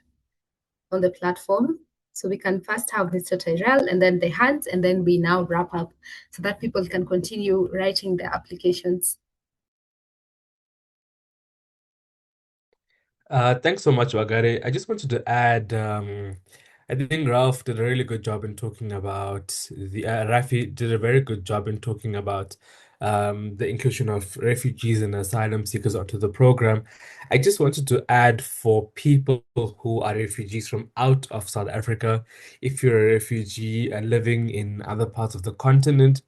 on the platform. So we can first have Mr. Tyrell and then the hands, and then we now wrap up so that people can continue writing their applications. Thanks so much, Wagare. I just wanted to add, I think Ralph did a really good job in talking about Rafi did a very good job in talking about the inclusion of refugees and asylum seekers onto the program. I just wanted to add, for people who are refugees from out of South Africa, if you're a refugee and living in other parts of the continent,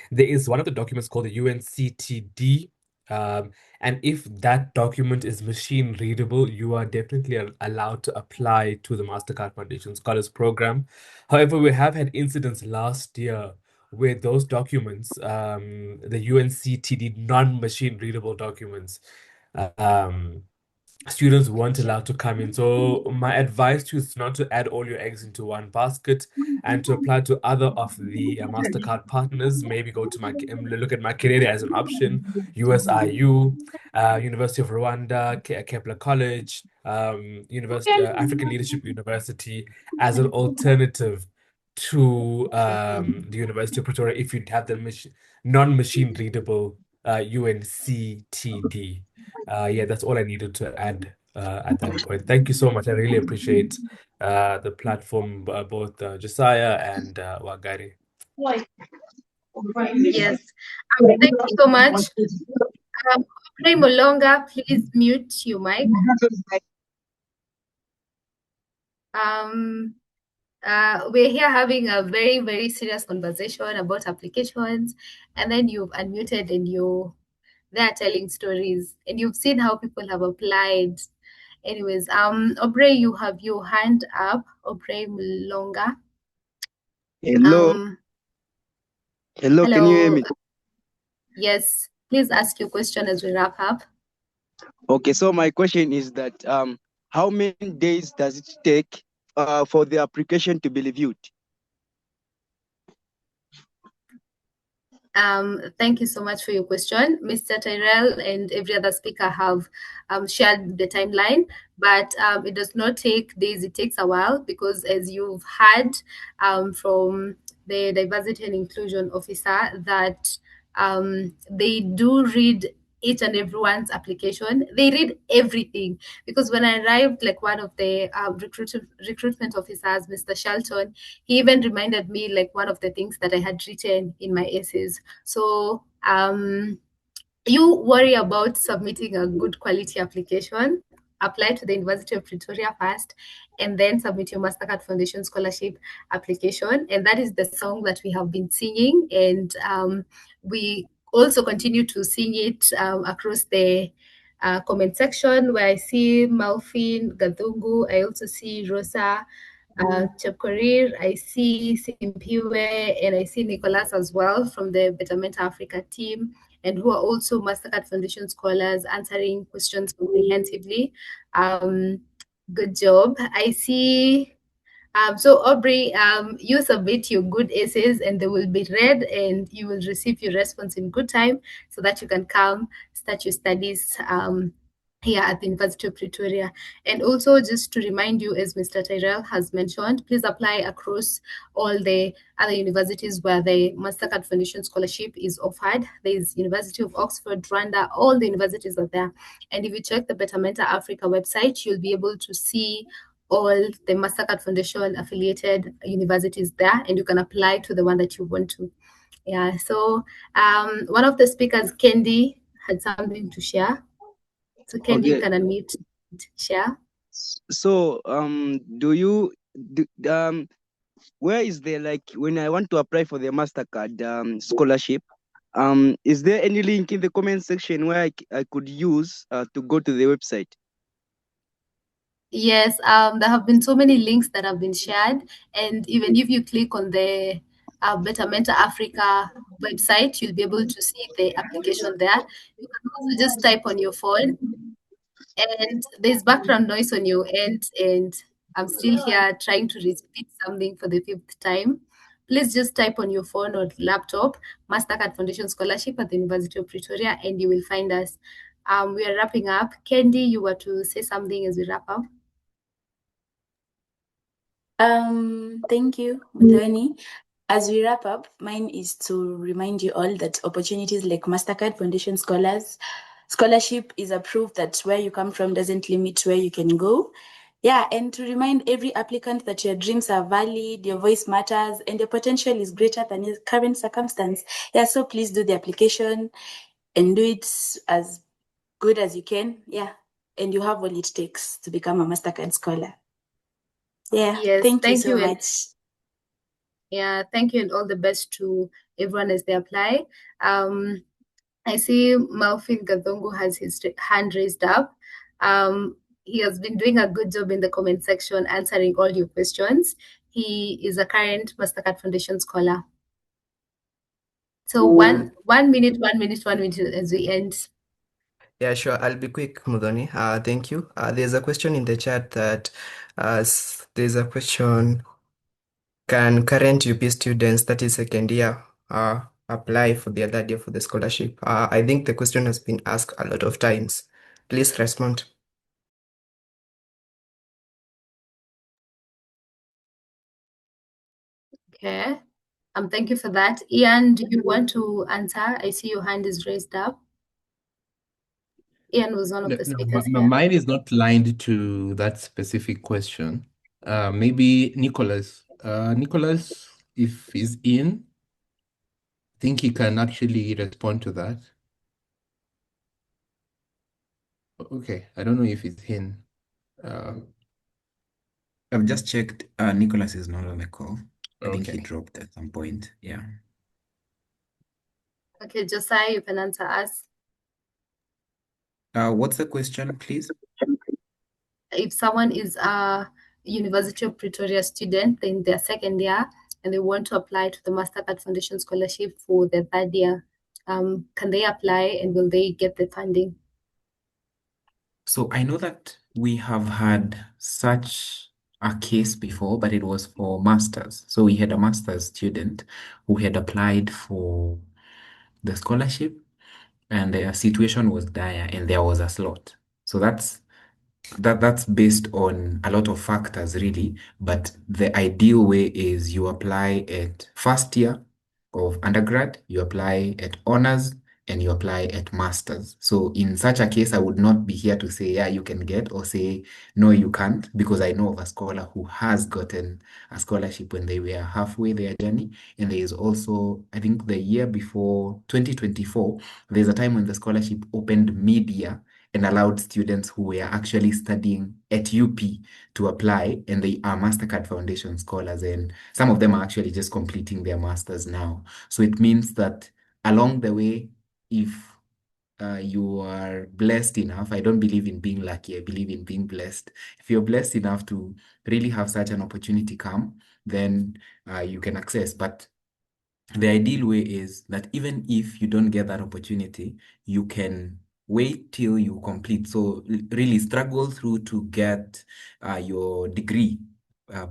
there is one of the documents called the UNCTD. And if that document is machine readable, you are definitely allowed to apply to the Mastercard Foundation Scholars Program. However, we have had incidents last year where those documents, the UNCTD non-machine readable documents, um, students weren't allowed to come in. So my advice to you is not to add all your eggs into one basket and to apply to other of the Mastercard partners. Maybe go to look at Makerere as an option, USIU, University of Rwanda, Kepler College, African Leadership University as an alternative to the University of Pretoria if you'd have the non-machine readable UNCTD. Yeah, that's all I needed to add at that point. Thank you so much. I really appreciate the platform, both Josiah and Wagari. Yes. Thank you so much. Pray Molonga, please mute your mic. We're here having a very, very serious conversation about applications, and then you've unmuted and they're telling stories, and you've seen how people have applied. Anyways, Aubrey, you have your hand up, Aubrey Molonga. Hello. Hello, can you hear me? Yes, please ask your question as we wrap up. Okay, so my question is that how many days does it take for the application to be reviewed? Thank you so much for your question. Mr. Tyrell and every other speaker have shared the timeline, but it does not take days, it takes a while, because as you've heard from the diversity and inclusion officer, that they do read each and everyone's application. They read everything, because when I arrived, like one of the recruitment officers, Mr. Shelton, he even reminded me like one of the things that I had written in my essays. So you worry about submitting a good quality application, apply to the University of Pretoria first, and then submit your Mastercard Foundation Scholarship application. And that is the song that we have been singing. And we also continue to sing it across the comment section, where I see Malfin Gadungu, I also see Rosa Chepkorir, I see Simpiwe, and I see Nicholas as well from the Betterment Africa team, and who are also Mastercard Foundation scholars answering questions comprehensively. Good job. I see. So Aubrey, you submit your good essays and they will be read and you will receive your response in good time so that you can come start your studies here at the University of Pretoria. And also just to remind you, as Mr. Tyrell has mentioned, please apply across all the other universities where the Mastercard Foundation Scholarship is offered. There is University of Oxford, Rwanda, all the universities are there. And if you check the Betterment Africa website, you'll be able to see all the Mastercard Foundation affiliated universities there, and you can apply to the one that you want to. Yeah, so one of the speakers, Kendi, had something to share. So Kendi, you can unmute, share. So where is there, like when I want to apply for the Mastercard scholarship, is there any link in the comment section where I could use to go to the website? Yes, there have been so many links that have been shared, and even if you click on the Betterment Africa website, you'll be able to see the application there. You can also just type on your phone, and there's background noise on your end, and I'm still here trying to repeat something for the 5th time. Please just type on your phone or laptop, Mastercard Foundation Scholarship at the University of Pretoria, and you will find us. We are wrapping up. Kendi, you were to say something as we wrap up. Thank you, Muthoni. As we wrap up, mine is to remind you all that opportunities like Mastercard Foundation Scholarship is a proof that where you come from doesn't limit where you can go. Yeah, and to remind every applicant that your dreams are valid, your voice matters, and your potential is greater than your current circumstance. Yeah, so please do the application and do it as good as you can. Yeah, and you have all it takes to become a Mastercard scholar. Yeah, yes, thank you so much. Yeah, thank you, and all the best to everyone as they apply. I see Malfin Gadongo has his hand raised up. He has been doing a good job in the comment section answering all your questions. He is a current Mastercard Foundation scholar. So one minute as we end. Yeah, sure. I'll be quick, Mudhoni. Thank you. There's a question in the chat that there's a question: can current UP students, that is second year, apply for the other year for the scholarship? I think the question has been asked a lot of times. Please respond. Okay. Thank you for that. Ian, do you want to answer? I see your hand is raised up. Ian was one of the speakers here. Mine is not lined to that specific question. Maybe Nicholas. Nicholas, if he's in, I think he can actually respond to that. Okay, I don't know if he's in. I've just checked. Nicholas is not on the call. I think he Okay. dropped at some point. Yeah. Okay, Josiah, you can answer us. What's the question, please? If someone is a University of Pretoria student in their second year and they want to apply to the Mastercard Foundation Scholarship for their third year, can they apply and will they get the funding? So I know that we have had such a case before, but it was for masters. So we had a master's student who had applied for the scholarship, and their situation was dire, and there was a slot. So that's based on a lot of factors, really. But the ideal way is you apply at first year of undergrad, you apply at honors, and you apply at masters. So in such a case, I would not be here to say, yeah, you can get, or say, no, you can't, because I know of a scholar who has gotten a scholarship when they were halfway their journey. And there is also, I think the year before 2024, there's a time when the scholarship opened mid-year and allowed students who were actually studying at UP to apply, and they are Mastercard Foundation scholars, and some of them are actually just completing their masters now. So it means that along the way, if you are blessed enough, I don't believe in being lucky, I believe in being blessed. If you're blessed enough to really have such an opportunity come, then you can access. But the ideal way is that even if you don't get that opportunity, you can wait till you complete. So really struggle through to get your degree,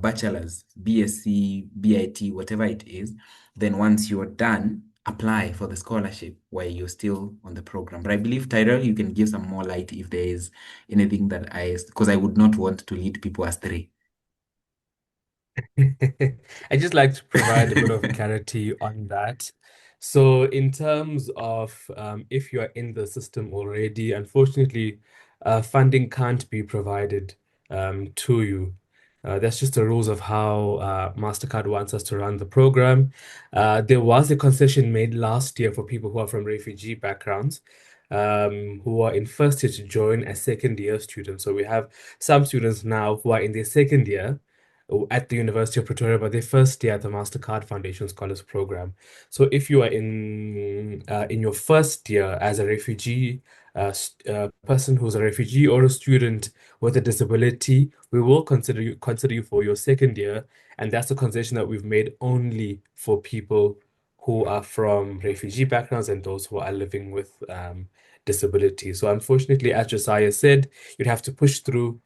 bachelor's, BSc, BIT, whatever it is. Then once you're done, apply for the scholarship while you're still on the program. But I believe, Tyrell, you can give some more light if there is anything that because I would not want to lead people astray. I just like to provide a bit of clarity on that. So, in terms of if you are in the system already, unfortunately, funding can't be provided to you. That's just the rules of how Mastercard wants us to run the program. There was a concession made last year for people who are from refugee backgrounds, who are in first year to join as second year students. So we have some students now who are in their second year at the University of Pretoria, but their first year at the Mastercard Foundation Scholars Program. So if you are in your first year as a refugee, person who's a refugee or a student with a disability, we will consider you for your second year, and that's a concession that we've made only for people who are from refugee backgrounds and those who are living with disability. So unfortunately, as Josiah said, you'd have to push through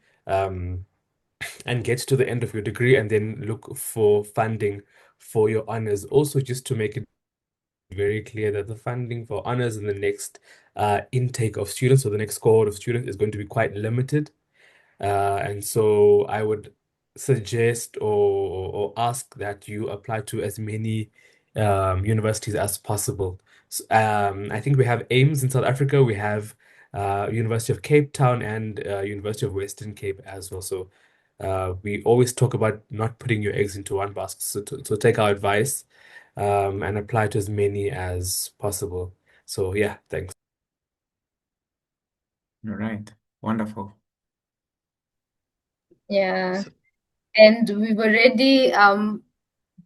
and get to the end of your degree and then look for funding for your honors. Also, just to make it very clear that the funding for honors in the next intake of students or the next cohort of students is going to be quite limited. And so I would suggest or ask that you apply to as many universities as possible. I think we have AIMS in South Africa. We have University of Cape Town and University of Western Cape as well. So we always talk about not putting your eggs into one basket. So take our advice and apply to as many as possible. So yeah, thanks. All right. Wonderful. Yeah. And we've already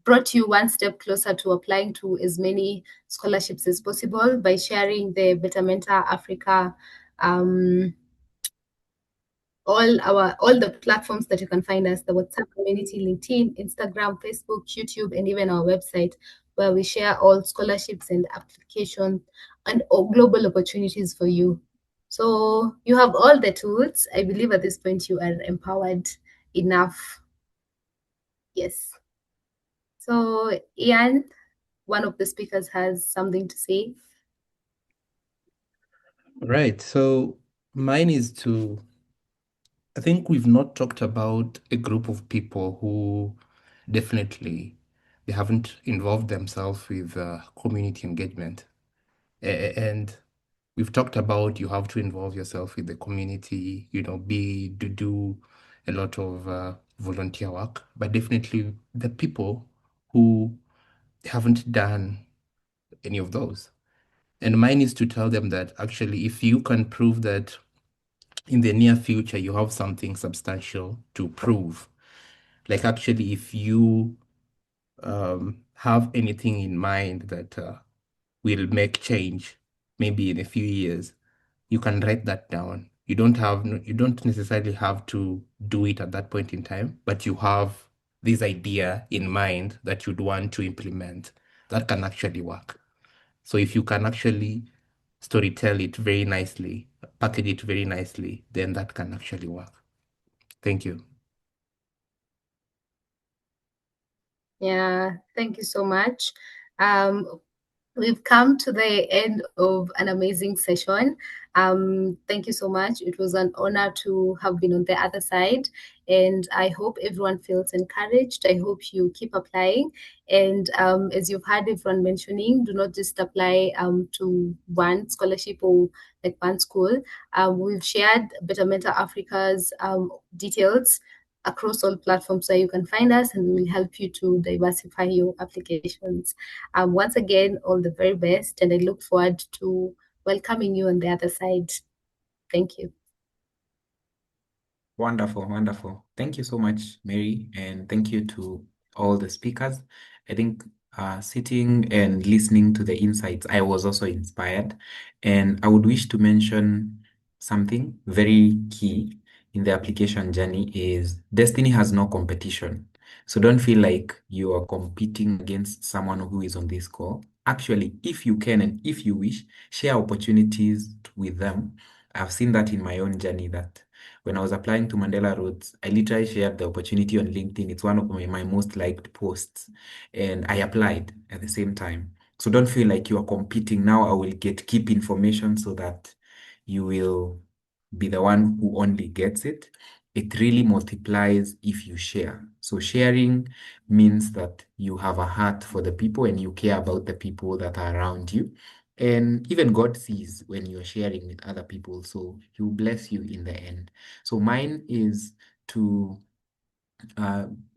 brought you one step closer to applying to as many scholarships as possible by sharing the Bettermenta Africa all the platforms that you can find us, the WhatsApp community, LinkedIn, Instagram, Facebook, YouTube, and even our website, where we share all scholarships and applications and all global opportunities for you. So you have all the tools. I believe at this point you are empowered enough. Yes. So Ian, one of the speakers, has something to say. Right. So mine is I think we've not talked about a group of people who definitely they haven't involved themselves with community engagement. And we've talked about you have to involve yourself with the community, do a lot of volunteer work, but definitely the people who haven't done any of those. And mine is to tell them that actually, if you can prove that in the near future you have something substantial to prove, like actually, if you have anything in mind that will make change, maybe in a few years, you can write that down. You don't necessarily have to do it at that point in time, but you have this idea in mind that you'd want to implement that can actually work. So if you can actually storytell it very nicely, package it very nicely, then that can actually work. Thank you. Yeah, thank you so much. We've come to the end of an amazing session. Thank you so much. It was an honor to have been on the other side, and I hope everyone feels encouraged. I hope you keep applying. And as you've heard everyone mentioning, do not just apply to one scholarship or like one school. We've shared Better Mentor Africa's details across all platforms so you can find us, and we will help you to diversify your applications. Once again, all the very best, and I look forward to welcoming you on the other side. Thank you. Wonderful, wonderful. Thank you so much, Mary, and thank you to all the speakers. I think sitting and listening to the insights, I was also inspired, and I would wish to mention something very key in the application journey is destiny has no competition. So don't feel like you are competing against someone who is on this call. Actually, if you can and if you wish, share opportunities with them. I've seen that in my own journey that when I was applying to Mandela Roads, I literally shared the opportunity on LinkedIn. It's one of my most liked posts, and I applied at the same time. So don't feel like you are competing. Now I will keep information so that you will be the one who only gets it. It really multiplies if you share. So sharing means that you have a heart for the people and you care about the people that are around you. And even God sees when you're sharing with other people, so He will bless you in the end. So mine is to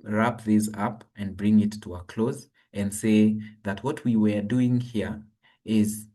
wrap this up and bring it to a close and say that what we were doing here is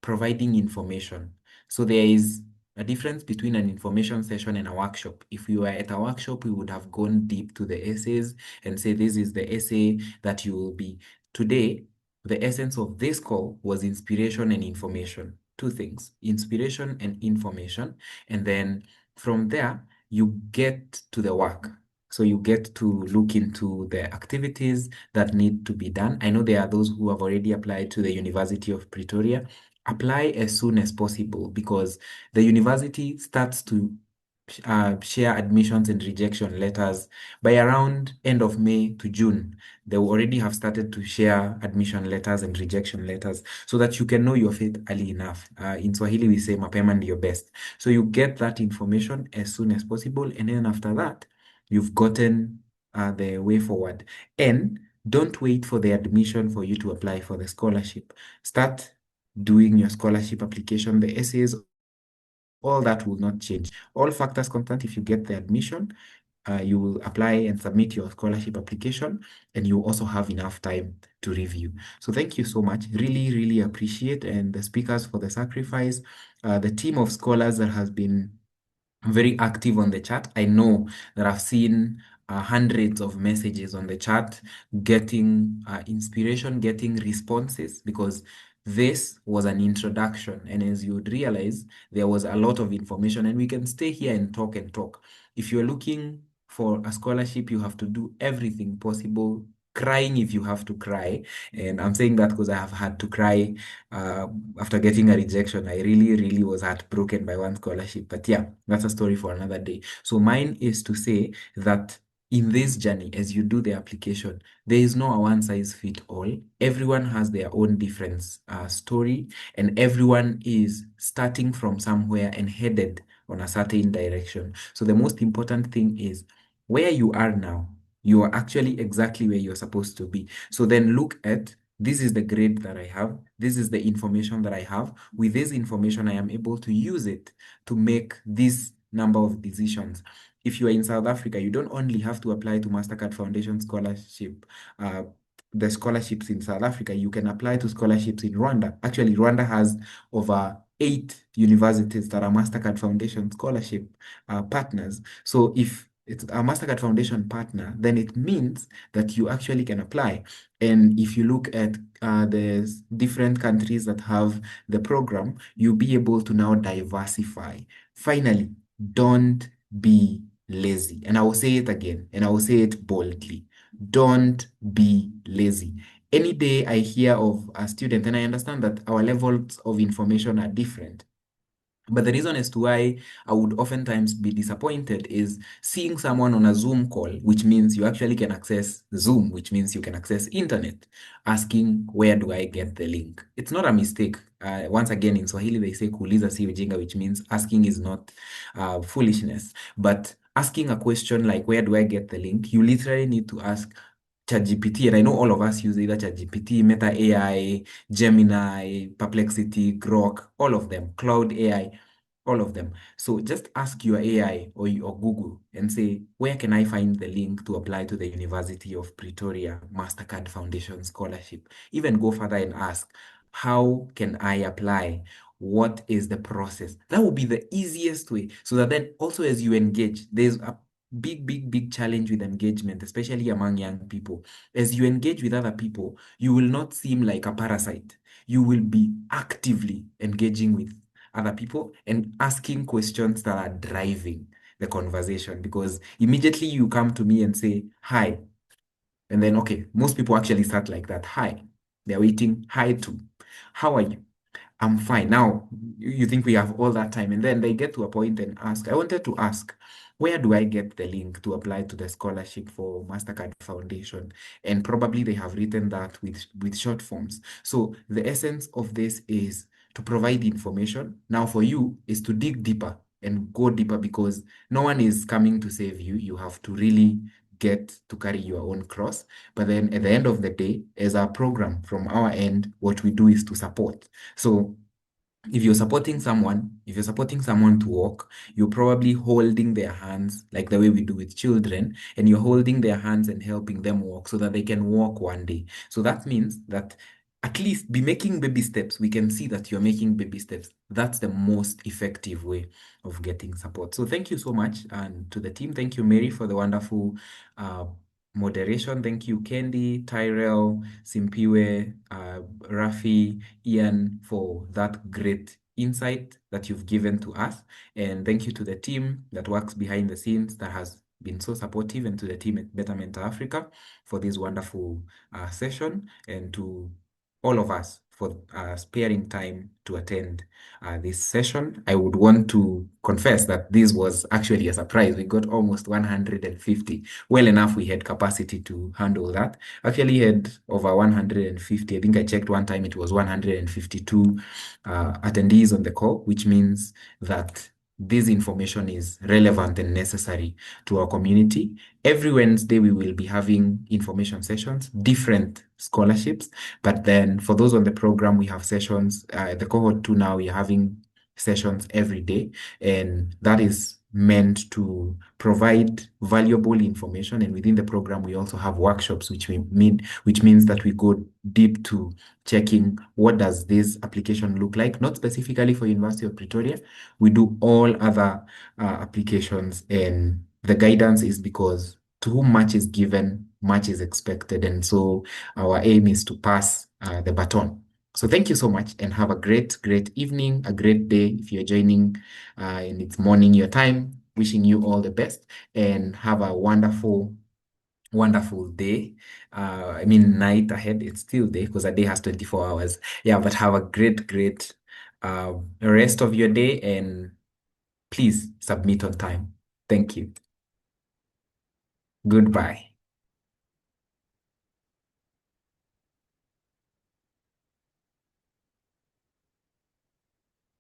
providing information. So there is a difference between an information session and a workshop. If we were at a workshop, we would have gone deep to the essays and say, this is the essay that you will be. Today, the essence of this call was inspiration and information. Two things, inspiration and information. And then from there, you get to the work. So you get to look into the activities that need to be done. I know there are those who have already applied to the University of Pretoria. Apply as soon as possible because the university starts to share admissions and rejection letters by around end of May to June. They will already have started to share admission letters and rejection letters so that you can know your fate early enough. In Swahili, we say mapema ndio best. So you get that information as soon as possible, and then after that, you've gotten the way forward. And don't wait for the admission for you to apply for the scholarship. Start doing your scholarship application, the essays, all that will not change. All factors constant, if you get the admission, you will apply and submit your scholarship application, and you also have enough time to review. So thank you so much. Really, really appreciate, and the speakers for the sacrifice, the team of scholars that has been very active on the chat. I know that I've seen hundreds of messages on the chat, getting inspiration, getting responses, because this was an introduction. And as you would realize, there was a lot of information, and we can stay here and talk and talk. If you're looking for a scholarship, you have to do everything possible, crying if you have to cry. And I'm saying that because I have had to cry after getting a rejection. I really, really was heartbroken by one scholarship. But yeah, that's a story for another day. So mine is to say that in this journey, as you do the application, there is no one size fit all. Everyone has their own different story, and everyone is starting from somewhere and headed on a certain direction. So the most important thing is where you are now, You are actually exactly where you're supposed to be. So then look at, this is the grade that I have. This is the information that I have. With this information, I am able to use it to make this number of decisions. If you are in South Africa, you don't only have to apply to Mastercard Foundation Scholarship, the scholarships in South Africa, you can apply to scholarships in Rwanda. Actually, Rwanda has over 8 universities that are Mastercard Foundation scholarship partners. So if it's a Mastercard Foundation partner, then it means that you actually can apply. And if you look at the different countries that have the program, you'll be able to now diversify. Finally, don't be lazy. And I will say it again, and I will say it boldly. Don't be lazy. Any day I hear of a student, and I understand that our levels of information are different, but the reason as to why I would oftentimes be disappointed is seeing someone on a Zoom call, which means you actually can access Zoom, which means you can access internet, asking, where do I get the link? It's not a mistake. Once again, in Swahili, they say kuuliza si ujinga, which means asking is not foolishness. But asking a question like, where do I get the link? You literally need to ask ChatGPT, and I know all of us use either ChatGPT, Meta AI, Gemini, Perplexity, Grok, all of them, Cloud AI, all of them. So just ask your AI or your Google and say, where can I find the link to apply to the University of Pretoria Mastercard Foundation Scholarship? Even go further and ask, how can I apply? What is the process? That will be the easiest way. So that then also as you engage, there's a big challenge with engagement, especially among young people. As you engage with other people, you will not seem like a parasite. You will be actively engaging with other people and asking questions that are driving the conversation, because immediately you come to me and say, hi. And then, okay, most people actually start like that. Hi. They're waiting. Hi too. How are you? I'm fine. Now, you think we have all that time, and then they get to a point and ask, I wanted to ask, where do I get the link to apply to the scholarship for Mastercard Foundation? And probably they have written that with short forms. So the essence of this is to provide information. Now for you is to dig deeper and go deeper, because no one is coming to save you. You have to really get to carry your own cross. But then at the end of the day, as our program from our end, what we do is to support. So if you're supporting someone to walk, you're probably holding their hands like the way we do with children, and you're holding their hands and helping them walk so that they can walk one day. So that means that at least be making baby steps. We can see that you're making baby steps. That's the most effective way of getting support. So thank you so much, and to the team, thank you, Mary, for the wonderful moderation. Thank you, Kendi, Tyrell, Simpiwe, Rafi, Ian, for that great insight that you've given to us. And thank you to the team that works behind the scenes that has been so supportive, and to the team at Betterment Africa for this wonderful session, and to all of us for sparing time to attend this session. I would want to confess that this was actually a surprise. We got almost 150. Well enough, we had capacity to handle that. Actually had over 150. I think I checked one time, it was 152 attendees on the call, which means that this information is relevant and necessary to our community. Every Wednesday, we will be having information sessions, different scholarships. But then for those on the program, we have sessions. The cohort 2 now, we are having sessions every day. And that is meant to provide valuable information. And within the program, we also have workshops, which means that we go deep to checking what does this application look like, not specifically for University of Pretoria. We do all other applications, and the guidance is because to whom much is given, much is expected. And so our aim is to pass the baton. So thank you so much, and have a great evening, a great day if you're joining and it's morning your time. Wishing you all the best, and have a wonderful day. I mean, night ahead. It's still day because a day has 24 hours. Yeah, but have a great rest of your day, and please submit on time. Thank you. Goodbye.